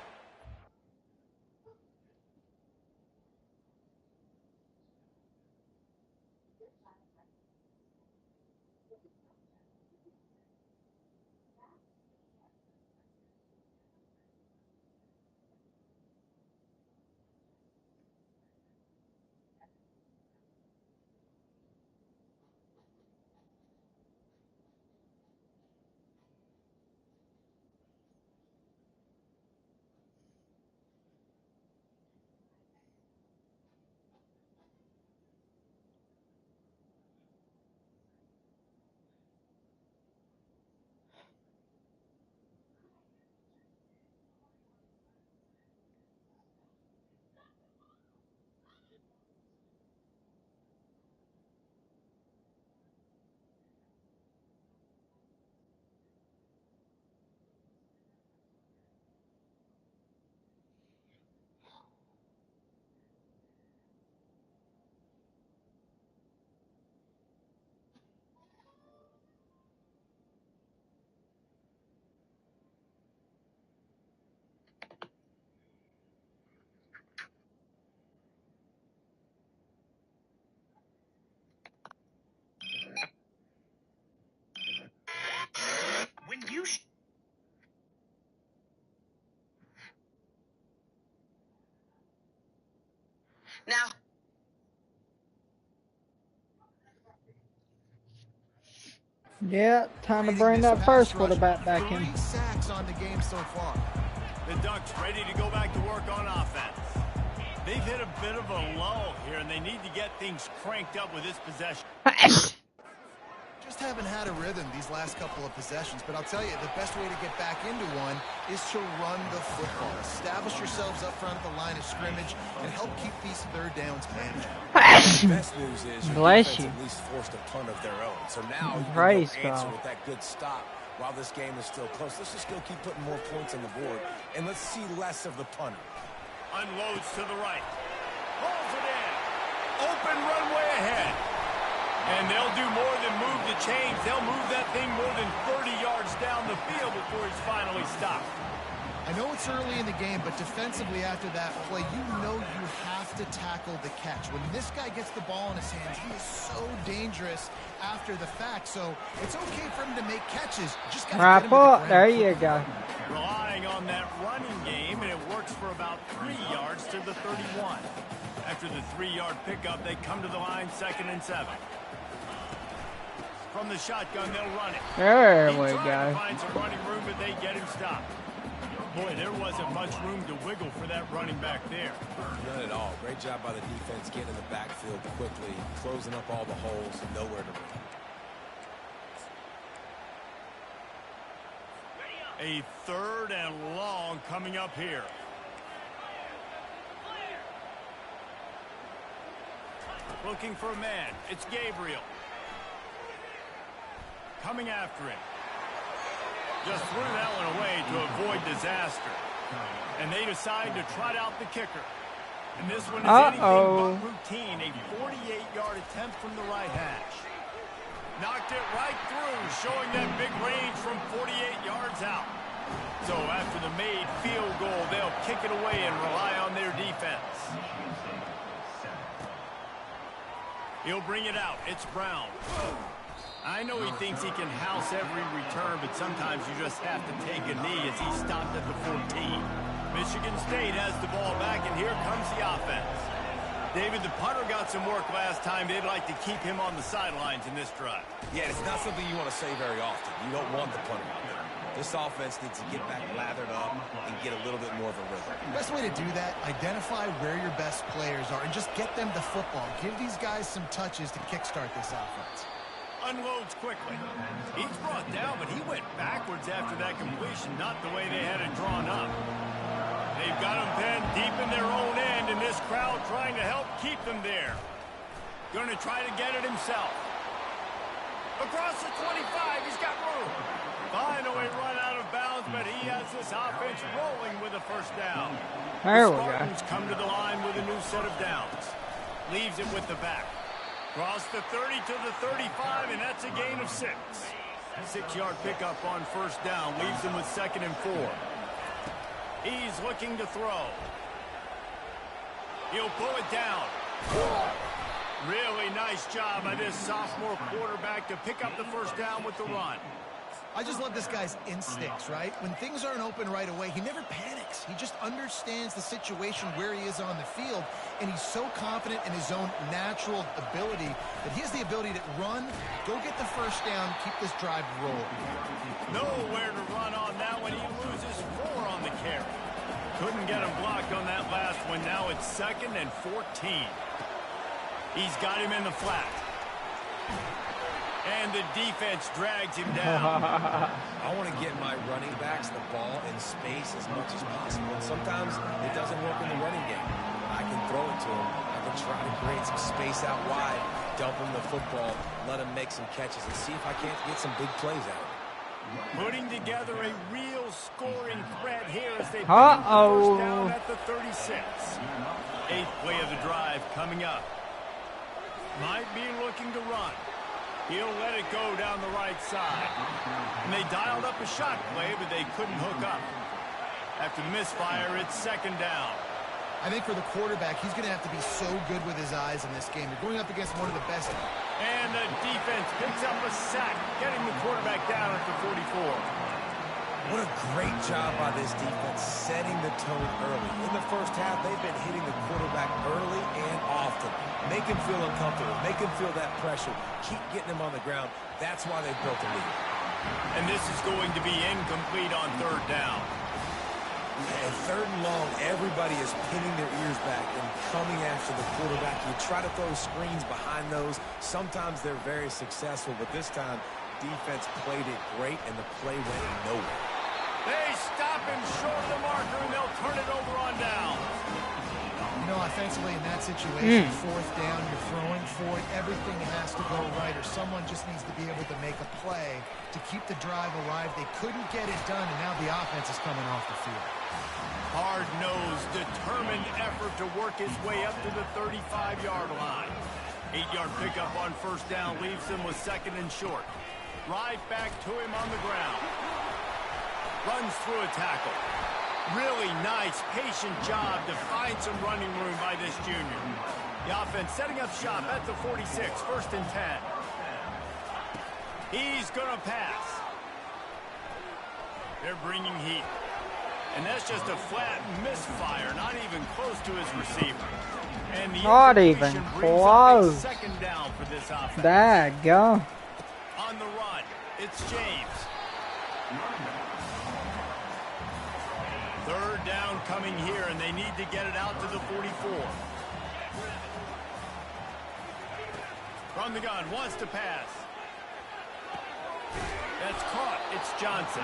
Speaker 1: Now. Yeah, time to bring that first quarterback back in.
Speaker 3: 3 sacks on the game so far.
Speaker 2: The Ducks ready to go back to work on offense. They've hit a bit of a lull here, and they need to get things cranked up with this possession.
Speaker 3: Just haven't had a rhythm these last couple of possessions, but I'll tell you, the best way to get back into one is to run the football. Establish yourselves up front at the line of scrimmage and help keep these third downs manageable.
Speaker 4: The best news is your
Speaker 1: Bless
Speaker 4: defense
Speaker 1: you.
Speaker 4: at least forced a punt of their own. So now you
Speaker 1: Praise
Speaker 4: can go answer
Speaker 1: God.
Speaker 4: with that good stop while this game is still close. Let's just go keep putting more points on the board, and let's see less of the punter.
Speaker 2: Unloads to the right. Pulls it in. Open runway ahead. And they'll do more than move the chains. They'll move that thing more than 30 yards down the field before he's finally stopped.
Speaker 3: I know it's early in the game, but defensively after that play, you know you have to tackle the catch. When this guy gets the ball in his hands, he is so dangerous after the fact. So it's okay for him to make catches. Just got to get him to the ground.
Speaker 1: There you go.
Speaker 2: Relying on that running game, and it works for about 3 yards to the 31. After the 3-yard pickup, they come to the line, 2nd and 7. From the shotgun, they'll run it.
Speaker 1: There
Speaker 2: He
Speaker 1: we
Speaker 2: tried
Speaker 1: go.
Speaker 2: to find some running room, but they get him stopped. Boy, there wasn't much room to wiggle for that running back there.
Speaker 4: None at all. Great job by the defense getting in the backfield quickly, closing up all the holes, nowhere to run.
Speaker 2: A 3rd and long coming up here. Looking for a man. It's Gabriel. Coming after him. Just threw that one away to avoid disaster. And they decide to trot out the kicker. And this one is anything but routine. A 48-yard attempt from the right hash. Knocked it right through, showing that big range from 48 yards out. So after the made field goal, they'll kick it away and rely on their defense. He'll bring it out. It's Brown. I know he thinks he can house every return, but sometimes you just have to take a knee as he stopped at the 14. Michigan State has the ball back, and here comes the offense. David, the punter got some work last time. They'd like to keep him on the sidelines in this drive.
Speaker 4: Yeah, it's not something you want to say very often. You don't want the punter out there. This offense needs to get back lathered up and get a little bit more of a rhythm.
Speaker 3: The best way to do that, identify where your best players are and just get them the football. Give these guys some touches to kickstart this offense.
Speaker 2: Unloads quickly. He's brought down, but he went backwards after that completion, not the way they had it drawn up. They've got him pinned deep in their own end, and this crowd trying to help keep them there. Going to try to get it himself. Across the 25, he's got room. Finally run out of bounds, but he has this offense rolling with a first down.
Speaker 1: There
Speaker 2: The
Speaker 1: we go.
Speaker 2: Spartans come to the line with a new set of downs. Leaves it with the back. Cross the 30 to the 35, and that's a gain of 6. 6-yard pickup on first down. Leaves him with 2nd and 4. He's looking to throw. He'll pull it down. Really nice job by this sophomore quarterback to pick up the first down with the run.
Speaker 3: I just love this guy's instincts, right? When things aren't open right away, he never panics. He just understands the situation where he is on the field, and he's so confident in his own natural ability that he has the ability to run, go get the first down, keep this drive rolling.
Speaker 2: Nowhere to run on that one. He loses 4 on the carry. Couldn't get him blocked on that last one. Now it's 2nd and 14. He's got him in the flat. And the defense drags him down.
Speaker 4: I want to get my running backs the ball in space as much as possible. And sometimes it doesn't work in the running game. I can throw it to him. I can try to create some space out wide, dump him the football, let him make some catches, and see if I can't get some big plays out of him.
Speaker 2: Putting together a real scoring threat here as they pick up the first down at the 36. 8th play of the drive coming up. Might be looking to run. He'll let it go down the right side. And they dialed up a shot play, but they couldn't hook up. After the misfire, it's 2nd down.
Speaker 3: I think for the quarterback, he's going to have to be so good with his eyes in this game. You're going up against one of the best.
Speaker 2: And the defense picks up a sack, getting the quarterback down at the 44.
Speaker 4: What a great job by this defense setting the tone early. In the first half, they've been hitting the quarterback early and often. Make him feel uncomfortable. Make him feel that pressure. Keep getting him on the ground. That's why they built a lead.
Speaker 2: And this is going to be incomplete on 3rd down.
Speaker 4: And 3rd and long, everybody is pinning their ears back and coming after the quarterback. You try to throw screens behind those. Sometimes they're very successful, but this time, defense played it great, and the play went nowhere.
Speaker 2: They stop him short of the marker, and they'll turn it over on down.
Speaker 3: You know, offensively in that situation, 4th down, you're throwing for it. Everything has to go right, or someone just needs to be able to make a play to keep the drive alive. They couldn't get it done, and now the offense is coming off the field.
Speaker 2: Hard-nosed, determined effort to work his way up to the 35-yard line. 8-yard pickup on first down leaves him with second and short. Right back to him on the ground. Runs through a tackle. Really nice, patient job to find some running room by this junior. The offense setting up shop at the 46, first and 10. He's going to pass. They're bringing heat. And that's just a flat misfire, not even close to his receiver. And the
Speaker 1: not even close.
Speaker 2: Second down for this offense.
Speaker 1: Daggone.
Speaker 2: On the run, it's James. Third down coming here, and they need to get it out to the 44. From the gun, wants to pass. That's caught. It's Johnson.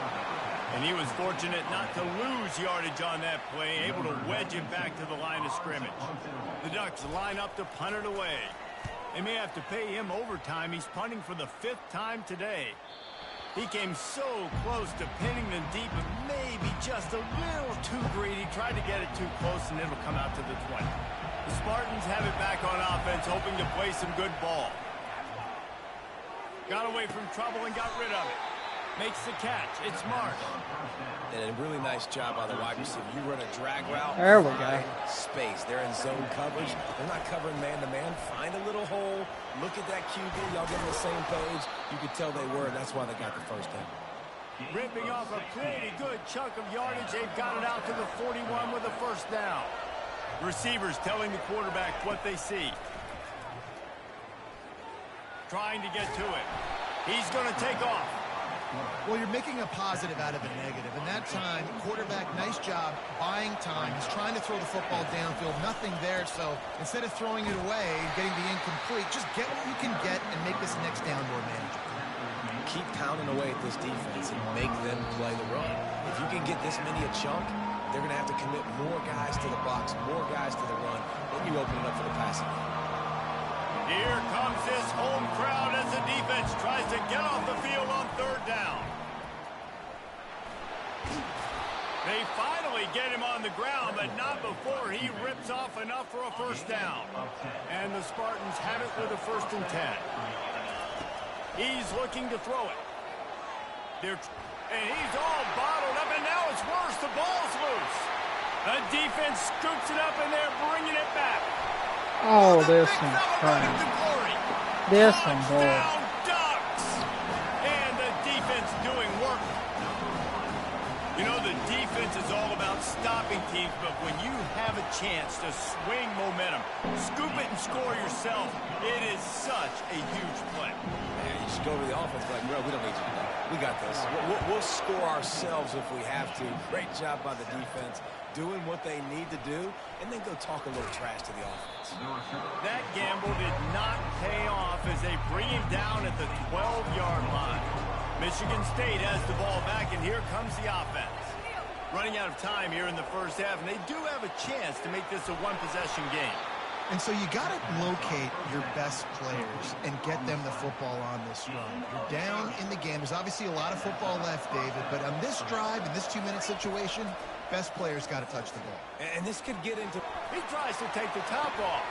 Speaker 2: And he was fortunate not to lose yardage on that play, able to wedge it back to the line of scrimmage. The Ducks line up to punt it away. They may have to pay him overtime. He's punting for the 5th time today. He came so close to pinning them deep, but maybe just a little too greedy. Tried to get it too close, and it'll come out to the 20. The Spartans have it back on offense, hoping to play some good ball. Got away from trouble and got rid of it. Makes the catch. It's Marsh.
Speaker 4: And a really nice job by the wide receiver. You run a drag route.
Speaker 1: There we go.
Speaker 4: Space. They're in zone coverage. They're not covering man-to-man. Find a little hole. Look at that QB. Y'all get on the same page. You could tell they were, and that's why they got the first down.
Speaker 2: Ripping off a pretty good chunk of yardage. They've got it out to the 41 with a first down. Receivers telling the quarterback what they see. Trying to get to it. He's going to take off.
Speaker 3: Well, you're making a positive out of a negative. And that time, quarterback, nice job, buying time. He's trying to throw the football downfield. Nothing there, so instead of throwing it away, getting the incomplete, just get what you can get and make this next down more manageable.
Speaker 4: Keep pounding away at this defense and make them play the run. If you can get this many a chunk, they're going to have to commit more guys to the box, more guys to the run. Then you open it up for the passing game.
Speaker 2: Here comes this home crowd as the defense tries to get off the field on third down. They finally get him on the ground, but not before he rips off enough for a first down. And the Spartans have it with a first and 10. He's looking to throw it. And he's all bottled up, and now it's worse. The ball's loose. The defense scoops it up, and they're bringing it back.
Speaker 1: Oh, this one's fun. This one's bold.
Speaker 2: Ducks. And the defense doing work. You know, the defense is all about stopping teams, but when you have a chance to swing momentum, scoop it and score yourself, it is such a huge play.
Speaker 4: Man, you should go to the offense like, bro, we don't need you to do that. We got this. We'll score ourselves if we have to. Great job by the defense, doing what they need to do, and then go talk a little trash to the offense.
Speaker 2: That gamble did not pay off as they bring him down at the 12-yard line. Michigan State has the ball back, and here comes the offense. Running out of time here in the first half, and they do have a chance to make this a one-possession game.
Speaker 3: And so you got to locate your best players and get them the football on this run. You're down in the game. There's obviously a lot of football left, David, but on this drive, in this 2-minute situation, best players got to touch the ball.
Speaker 4: And this could get into...
Speaker 2: He tries to take the top off.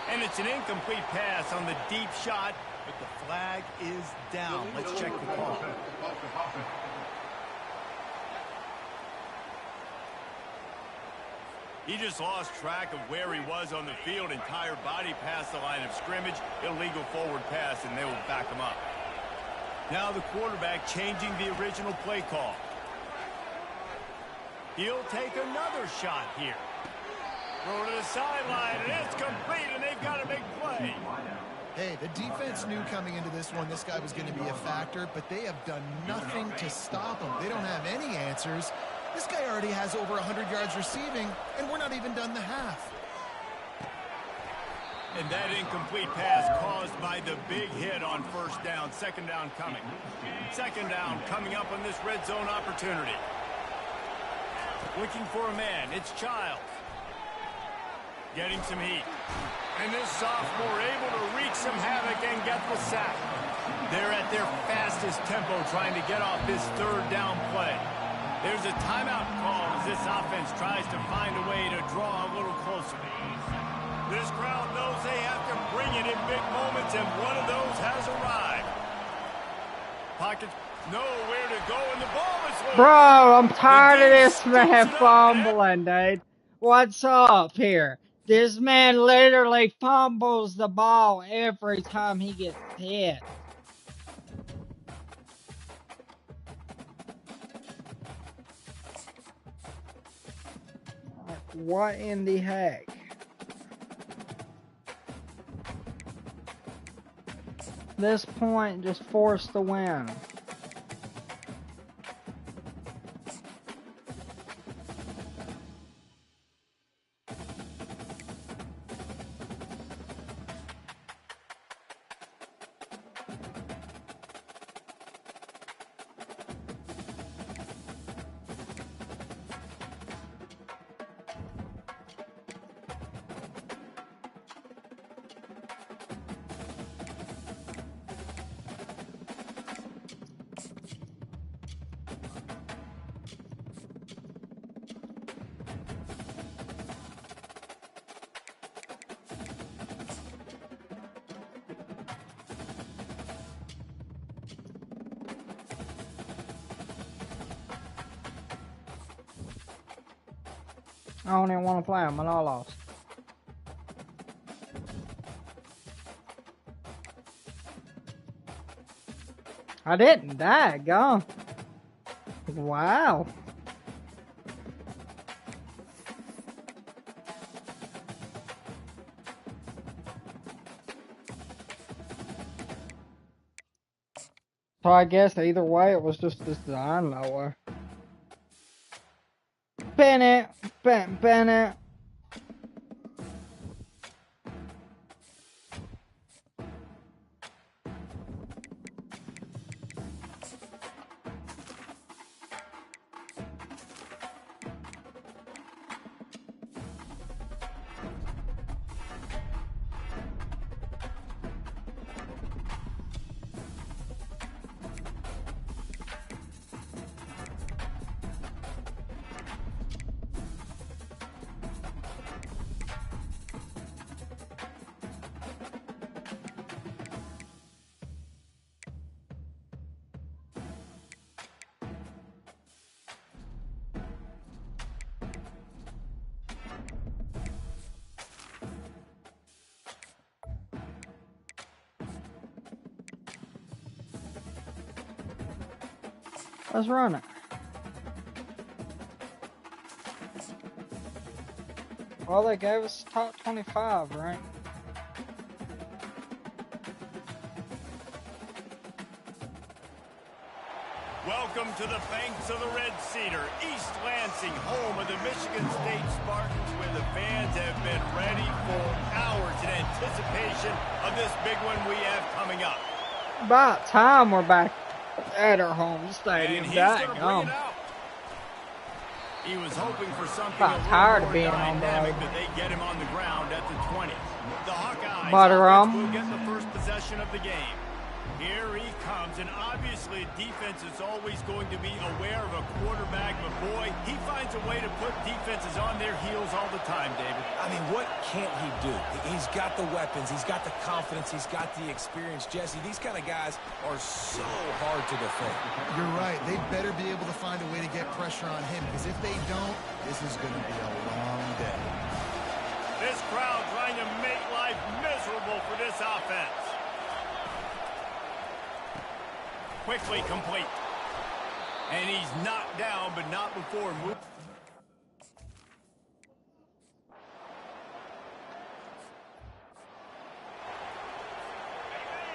Speaker 2: And it's an incomplete pass on the deep shot, but the flag is down. Let's check the call. He just lost track of where he was on the field. Entire body past the line of scrimmage. Illegal forward pass, and they will back him up. Now the quarterback changing the original play call. He'll take another shot here. Throw to the sideline, and it's complete, and they've got a big play.
Speaker 3: Hey, the defense knew coming into this one this guy was going to be a factor, but they have done nothing to stop him. They don't have any answers. This guy already has over 100 yards receiving, and we're not even done the half.
Speaker 2: And that incomplete pass caused by the big hit on first down. Second down coming. Second down coming up on this red zone opportunity. Looking for a man. It's Childs. Getting some heat. And this sophomore able to wreak some havoc and get the sack. They're at their fastest tempo trying to get off this third down play. There's a timeout call as this offense tries to find a way to draw a little closer. This crowd knows they have to bring it in big moments, and one of those has arrived. Pockets nowhere to go, and the ball is loose.
Speaker 1: Bro, I'm tired of this man fumbling, dude. What's up here? This man literally fumbles the ball every time he gets hit. What in the heck? This point just forced the win. I don't even want to play them, and I lost. I didn't. Daggone. Wow. So I guess either way it was just designed that way. Bennett. Bennett. Let's run it. Well, they gave us top 25, right?
Speaker 2: Welcome to the banks of the Red Cedar, East Lansing, home of the Michigan State Spartans, where the fans have been ready for hours in anticipation of this big one we have coming up.
Speaker 1: About time we're back at our home stadium.
Speaker 2: He was hoping for something a little more dynamic, but they get him on the ground at the 20. The Hawkeyes will get the first possession of the game. Here he comes, and obviously defense is always going to be aware of a quarterback, but boy, he finds a way to put defenses on their heels all the time, David.
Speaker 4: I mean, what can't he do? He's got the weapons, he's got the confidence, he's got the experience. Jesse, these kind of guys are so hard to defend.
Speaker 3: You're right. They better be able to find a way to get pressure on him, because if they don't, this is going to be a long day.
Speaker 2: This crowd trying to make life miserable for this offense. Quickly complete. And he's knocked down, but not before moving.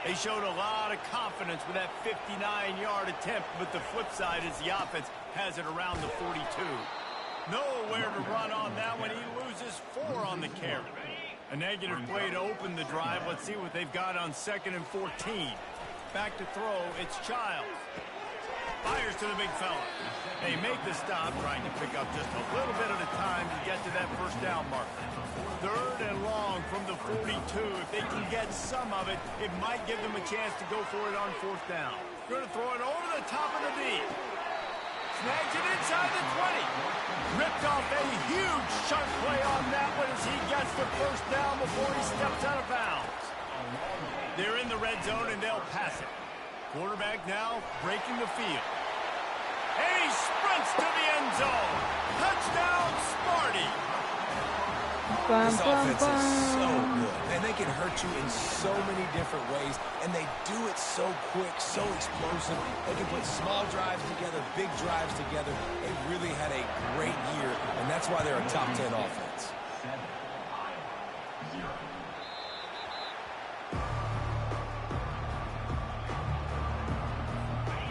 Speaker 2: They showed a lot of confidence with that 59-yard attempt, but the flip side is the offense has it around the 42. Nowhere to run on that one. He loses 4 on the carry. A negative play to open the drive. Let's see what they've got on 2nd and 14. Back to throw, it's Childs. Fires to the big fella. They make the stop, trying to pick up just a little bit at a time to get to that first down marker. 3rd and long from the 42. If they can get some of it, it might give them a chance to go for it on 4th down. Going to throw it over the top of the D. Snags it inside the 20. Ripped off a huge chunk play on that one as he gets the first down before he steps out of bounds. They're in the red zone and they'll pass it. Quarterback now breaking the field. And he sprints to the end zone. Touchdown, Sparty.
Speaker 4: This offense is so good, and they can hurt you in so many different ways, and they do it so quick, so explosive. They can put small drives together, big drives together. They really had a great year, and that's why they're a top 10 offense.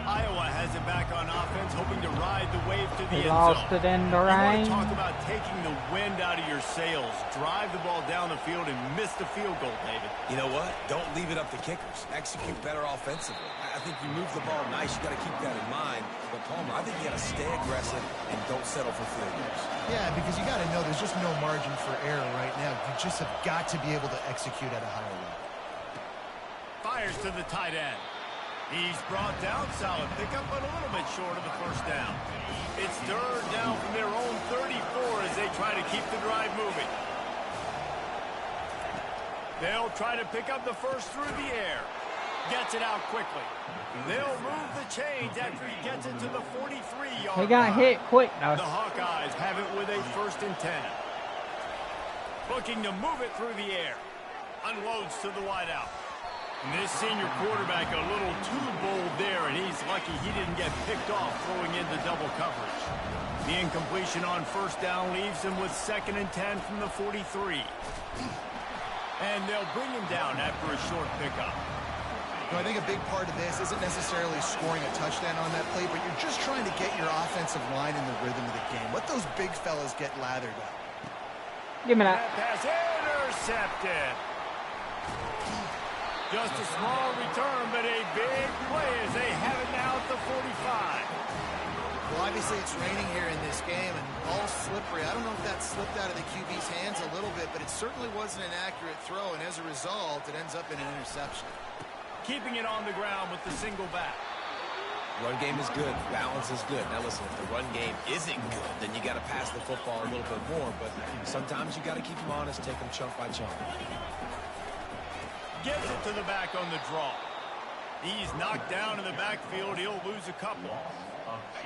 Speaker 2: Iowa has it back on offense, hoping to ride the wave to the
Speaker 1: He
Speaker 2: end
Speaker 1: lost
Speaker 2: zone.
Speaker 1: it in the
Speaker 2: You want
Speaker 1: rain.
Speaker 2: to talk about taking the wind out of your sails. Drive the ball down the field and miss the field goal, David.
Speaker 4: You know what? Don't leave it up to kickers. Execute better offensively. I think you move the ball nice. You got to keep that in mind. But, Palmer, I think you got to stay aggressive and don't settle for field goals.
Speaker 3: Yeah, because you got to know there's just no margin for error right now. You just have got to be able to execute at a higher level.
Speaker 2: Fires to the tight end. He's brought down, solid pickup, but a little bit short of the first down. It's third down from their own 34 as they try to keep the drive moving. They'll try to pick up the first through the air. Gets it out quickly. They'll move the chains after he gets it to the 43-yard line.
Speaker 1: He got hit quick, though.
Speaker 2: The Hawkeyes have it with a 1st and 10. Looking to move it through the air. Unloads to the wideout. And this senior quarterback a little too bold there, and he's lucky he didn't get picked off throwing into double coverage. The incompletion on first down leaves him with 2nd and 10 from the 43. And they'll bring him down after a short pickup.
Speaker 3: You know, I think a big part of this isn't necessarily scoring a touchdown on that play, but you're just trying to get your offensive line in the rhythm of the game. Let those big fellas get lathered up.
Speaker 1: Give me that.
Speaker 2: That pass intercepted. Just a small return, but a big play as they have it now at the 45.
Speaker 3: Well, obviously it's raining here in this game, and all slippery. I don't know if that slipped out of the QB's hands a little bit, but it certainly wasn't an accurate throw, and as a result, it ends up in an interception.
Speaker 2: Keeping it on the ground with the single back.
Speaker 4: Run game is good. Balance is good. Now, listen, if the run game isn't good, then you got to pass the football a little bit more, but sometimes you got to keep them honest, take them chunk by chunk.
Speaker 2: Gives it to the back on the draw. He's knocked down in the backfield. He'll lose a couple.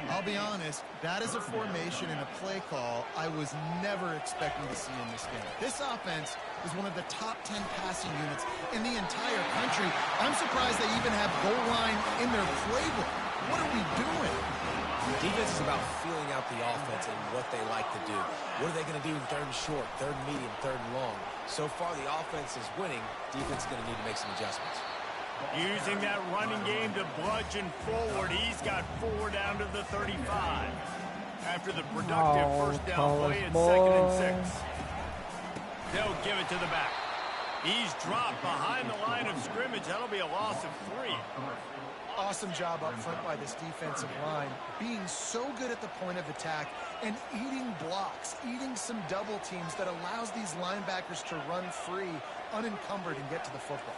Speaker 3: I'll be honest, that is a formation and a play call I was never expecting to see in this game. This offense is one of the top 10 passing units in the entire country. I'm surprised they even have goal line in their playbook. What are we doing?
Speaker 4: Defense is about feeling out the offense and what they like to do. What are they going to do in 3rd and short, 3rd and medium, 3rd and long? So far, the offense is winning. Defense is going to need to make some adjustments.
Speaker 2: Using that running game to bludgeon forward. He's got 4 down to the 35. After the productive first down play, it's 2nd and 6. They'll give it to the back. He's dropped behind the line of scrimmage. That'll be a loss of 3.
Speaker 3: Awesome job up front by this defensive line, being so good at the point of attack and eating blocks, eating some double teams that allows these linebackers to run free, unencumbered, and get to the football.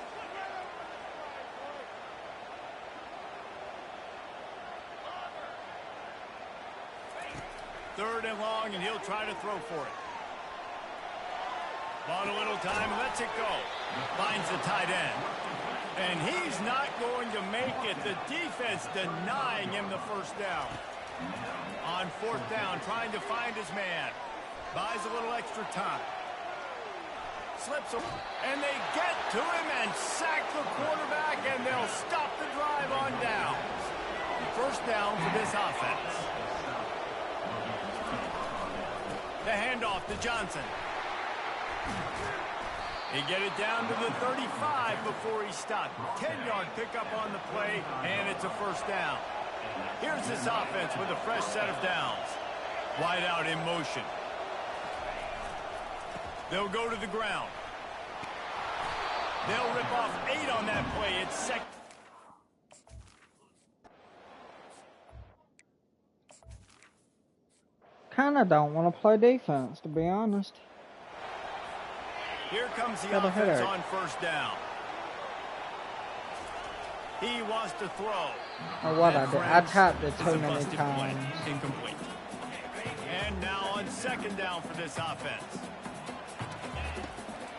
Speaker 2: Third and long, and he'll try to throw for it. Bought a little time, lets it go. Finds the tight end. And he's not going to make it. The defense denying him the first down. On 4th down, trying to find his man. Buys a little extra time. Slips him, and they get to him and sack the quarterback, and they'll stop the drive on down. First down for this offense. The handoff to Johnson. He get it down to the 35 before he stopped. 10-yard pickup on the play, and it's a first down. Here's this offense with a fresh set of downs. Wide out in motion. They'll go to the ground. They'll rip off 8 on that play. It's second.
Speaker 1: Kinda don't want to play defense, to be honest.
Speaker 2: Here comes the
Speaker 1: Got a
Speaker 2: offense
Speaker 1: headache.
Speaker 2: on first down. He wants to throw.
Speaker 1: Or what I
Speaker 2: And
Speaker 1: did. I
Speaker 2: friends,
Speaker 1: tapped it
Speaker 2: it's
Speaker 1: too
Speaker 2: a
Speaker 1: many
Speaker 2: busted play.
Speaker 1: times.
Speaker 2: Incomplete. And now on second down for this offense.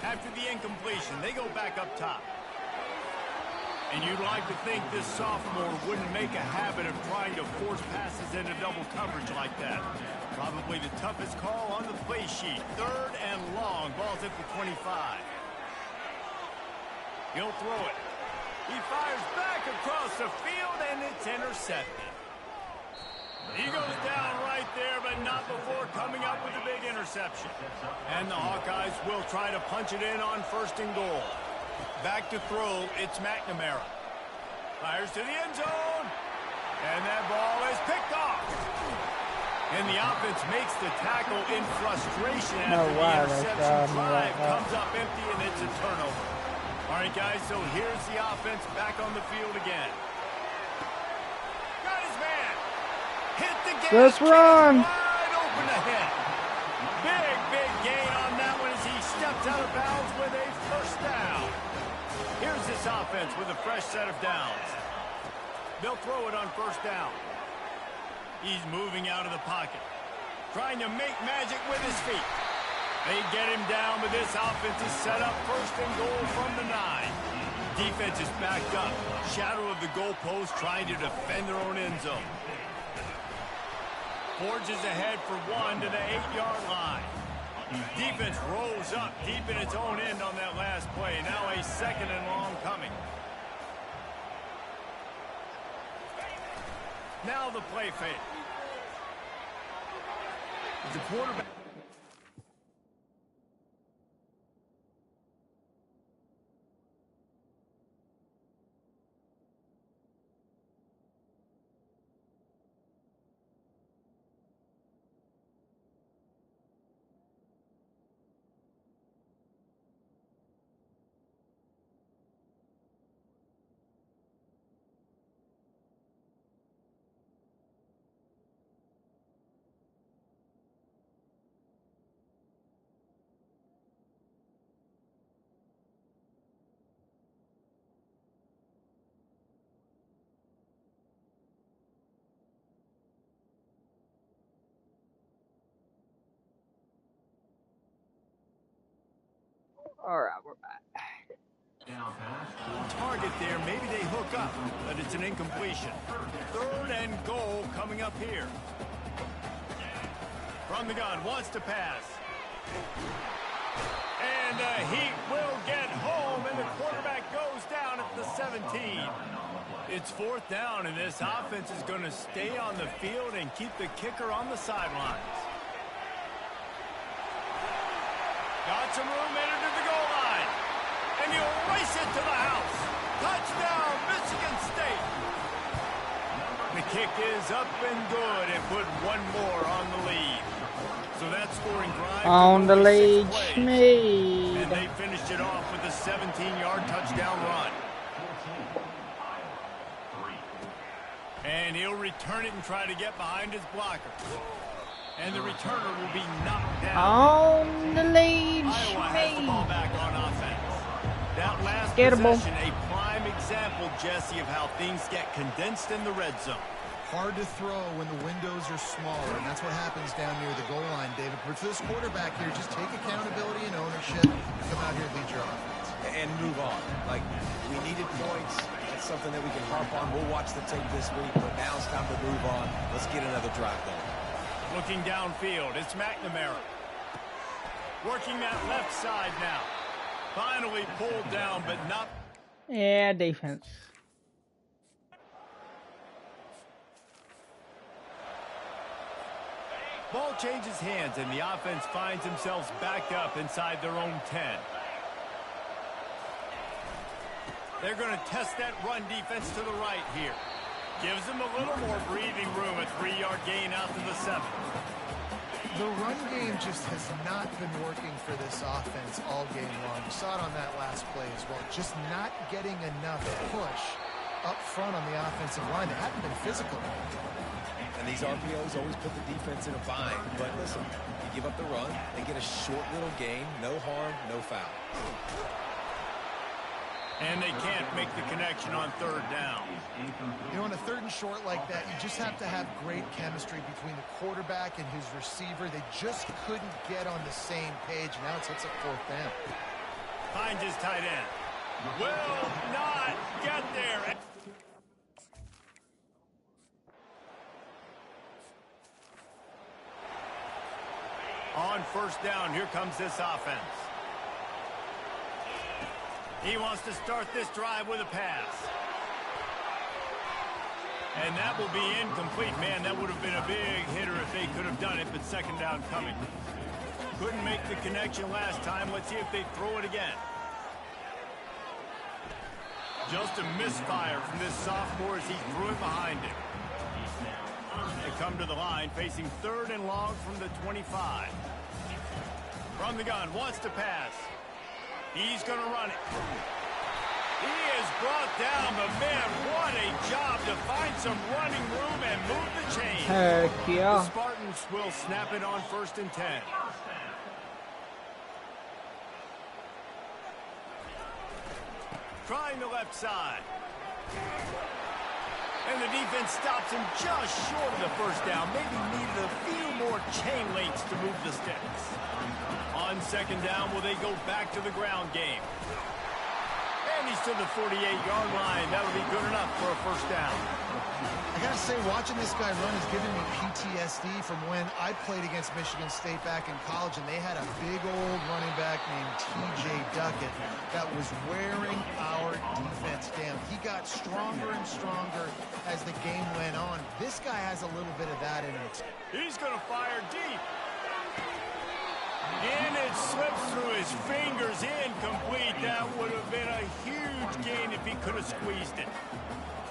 Speaker 2: After the incompletion, they go back up top. And you'd like to think this sophomore wouldn't make a habit of trying to force passes into double coverage like that. Probably the toughest call on the play sheet. Third and long. Ball's at the 25. He'll throw it. He fires back across the field, and it's intercepted. He goes down right there, but not before coming up with a big interception. And the Hawkeyes will try to punch it in on first and goal. Back to throw, it's McNamara. Fires to the end zone. And that ball is picked off. And the offense makes the tackle in frustration after the interception drive comes up empty, and it's a turnover. All right, guys, so here's the offense back on the field again. Got his man. Hit the gas.
Speaker 1: Let's run.
Speaker 2: Wide open ahead. Big gain on that one as he steps out of bounds with a first down. Here's this offense with a fresh set of downs. They'll throw it on first down. He's moving out of the pocket, trying to make magic with his feet. They get him down, but this offense is set up first and goal from the 9. Defense is backed up. Shadow of the goalpost trying to defend their own end zone. Forges ahead for one to the 8-yard line. Defense rolls up deep in its own end on that last play. Now a second and long coming. Now the play fake. The quarterback.
Speaker 1: All right, we're back.
Speaker 2: Target there, maybe they hook up, but it's an incompletion. Third and goal coming up here. From the gun, wants to pass. And the Heat will get home, and the quarterback goes down at the 17. It's fourth down, and this offense is going to stay on the field and keep the kicker on the sidelines. Got some room in it to the goal line. And he'll race it to the house. Touchdown, Michigan State. The kick is up and good and put one more on the lead. So that scoring drive
Speaker 1: On the lead,
Speaker 2: Schmid. And they finished it off with a 17-yard touchdown run. And he'll return it and try to get behind his blocker. And the returner will be knocked down.
Speaker 1: On the lead,
Speaker 2: Iowa has the ball back on offense. That last
Speaker 1: Gettable.
Speaker 2: possession, a prime example, Jesse, of how things get condensed in the red zone.
Speaker 3: Hard to throw when the windows are smaller, and that's what happens down near the goal line, David. But for this quarterback here, just take accountability and ownership and come out here and lead your offense.
Speaker 4: And move on. Like, we needed points. That's something that we can harp on. We'll watch the tape this week, but now it's time to move on. Let's get another drive going.
Speaker 2: Looking downfield, it's McNamara. Working that left side now. Finally pulled down, but not...
Speaker 1: Yeah, defense.
Speaker 2: Ball changes hands, and the offense finds themselves backed up inside their own 10. They're going to test that run defense to the right here. Gives them a little more breathing room, a 3-yard gain out to the 7.
Speaker 3: The run game just has not been working for this offense all game long. You saw it on that last play as well. Just not getting enough push up front on the offensive line. They haven't been physical.
Speaker 4: And these RPOs always put the defense in a bind. But listen, you give up the run, they get a short little gain, no harm, no foul.
Speaker 2: And they can't make the connection on third down.
Speaker 3: You know, on a 3rd and short like that, you just have to have great chemistry between the quarterback and his receiver. They just couldn't get on the same page. Now it's at 4th down.
Speaker 2: Finds his tight end. Will not get there. On 1st down, here comes this offense. He wants to start this drive with a pass. And that will be incomplete. Man, that would have been a big hitter if they could have done it, but 2nd down coming. Couldn't make the connection last time. Let's see if they throw it again. Just a misfire from this sophomore as he threw it behind him. They come to the line, facing 3rd and long from the 25. From the gun, wants to pass. He's going to run it. He is brought down, but man, what a job to find some running room and move the chain.
Speaker 1: Heck yeah.
Speaker 2: The Spartans will snap it on 1st and 10. Trying the left side. And the defense stops him just short of the 1st down. Maybe needed a few more chain links to move the sticks. On 2nd down, will they go back to the ground game? And he's to the 48-yard line. That'll be good enough for a 1st down.
Speaker 3: I got to say, watching this guy run is giving me PTSD from when I played against Michigan State back in college, and they had a big old running back named T.J. Duckett that was wearing our defense down. He got stronger and stronger as the game went on. This guy has a little bit of that in it.
Speaker 2: He's going to fire deep. And it slips through his fingers, incomplete. That would have been a huge gain if he could have squeezed it.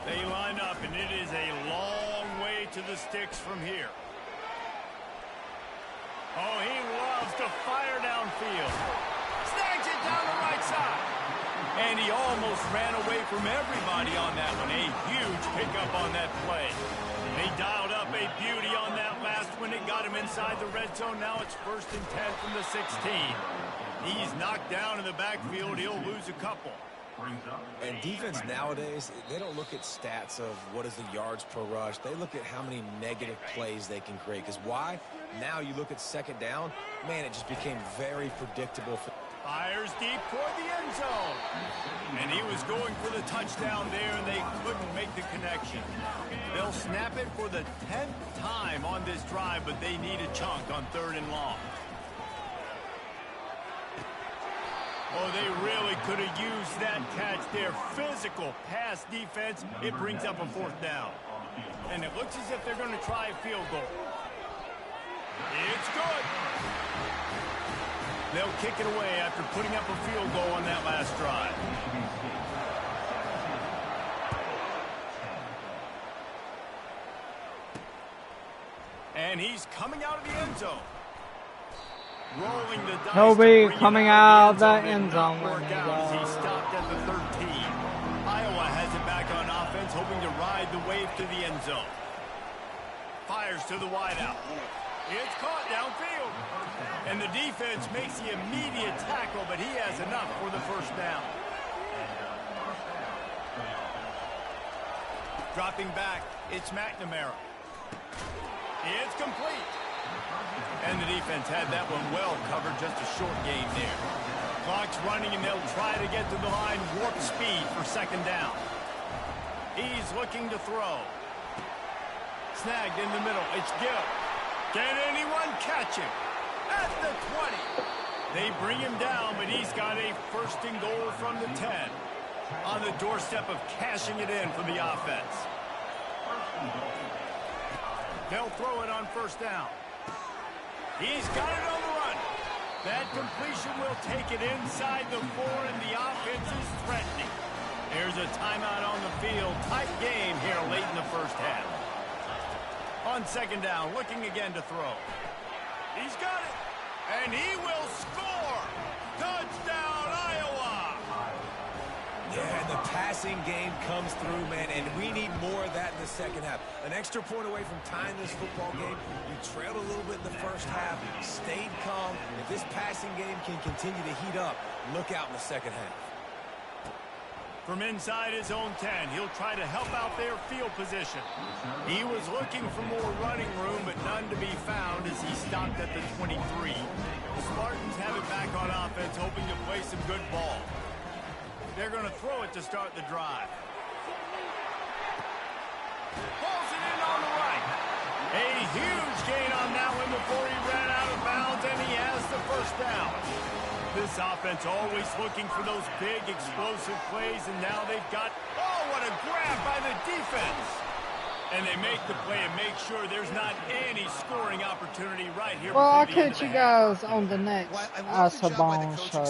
Speaker 2: They line up, and it is a long way to the sticks from here. Oh, he loves to fire downfield. Snags it down the right side. And he almost ran away from everybody on that one. A huge pickup on that play. They dialed up a beauty on that last one. It got him inside the red zone. Now it's 1st and 10 from the 16. He's knocked down in the backfield. He'll lose a couple.
Speaker 4: And defense nowadays, they don't look at stats of what is the yards per rush. They look at how many negative plays they can create. Because why? Now you look at 2nd down, man, it just became very predictable.
Speaker 2: Fires deep toward the end zone. And he was going for the touchdown there, and they couldn't make the connection. They'll snap it for the 10th time on this drive, but they need a chunk on 3rd and long. Oh, they really could have used that catch there. Physical pass defense. It brings up a 4th down. And it looks as if they're going to try a field goal. It's good. They'll kick it away after putting up a field goal on that last drive. And he's coming out of the end zone. Rolling the dice.
Speaker 1: He'll be coming out of the end zone when
Speaker 2: he stopped at the 13. Iowa has it back on offense, hoping to ride the wave to the end zone. Fires to the wideout. It's caught downfield. And the defense makes the immediate tackle, but he has enough for the 1st down. Dropping back, it's McNamara. It's complete. And the defense had that one well covered, just a short game there. Clock's running, and they'll try to get to the line, warp speed for 2nd down. He's looking to throw. Snagged in the middle. It's Gill. Can anyone catch him? At the 20. They bring him down, but he's got a 1st and goal from the 10. On the doorstep of cashing it in for the offense. They'll throw it on 1st down. He's got it on the run. That completion will take it inside the 4, and the offense is threatening. There's a timeout on the field. Tight game here late in the 1st half. On 2nd down, looking again to throw. He's got it, and he will score. Touchdown, Iowa.
Speaker 4: Yeah, the passing game comes through, man, and we need more of that in the 2nd half. An extra point away from tying this football game. You trailed a little bit in the 1st half, stayed calm. If this passing game can continue to heat up, look out in the 2nd half.
Speaker 2: From inside his own 10, he'll try to help out their field position. He was looking for more running room, but none to be found as he stopped at the 23. The Spartans have it back on offense, hoping to play some good ball. They're going to throw it to start the drive. Pulls it in on the right. A huge gain on that one before he ran out of bounds, and he has the first down. This offense always looking for those big, explosive plays, and now they've got, oh, what a grab by the defense. And they make the play and make sure there's not any scoring opportunity right here.
Speaker 1: Well, I'll catch you guys on the next Spartan show.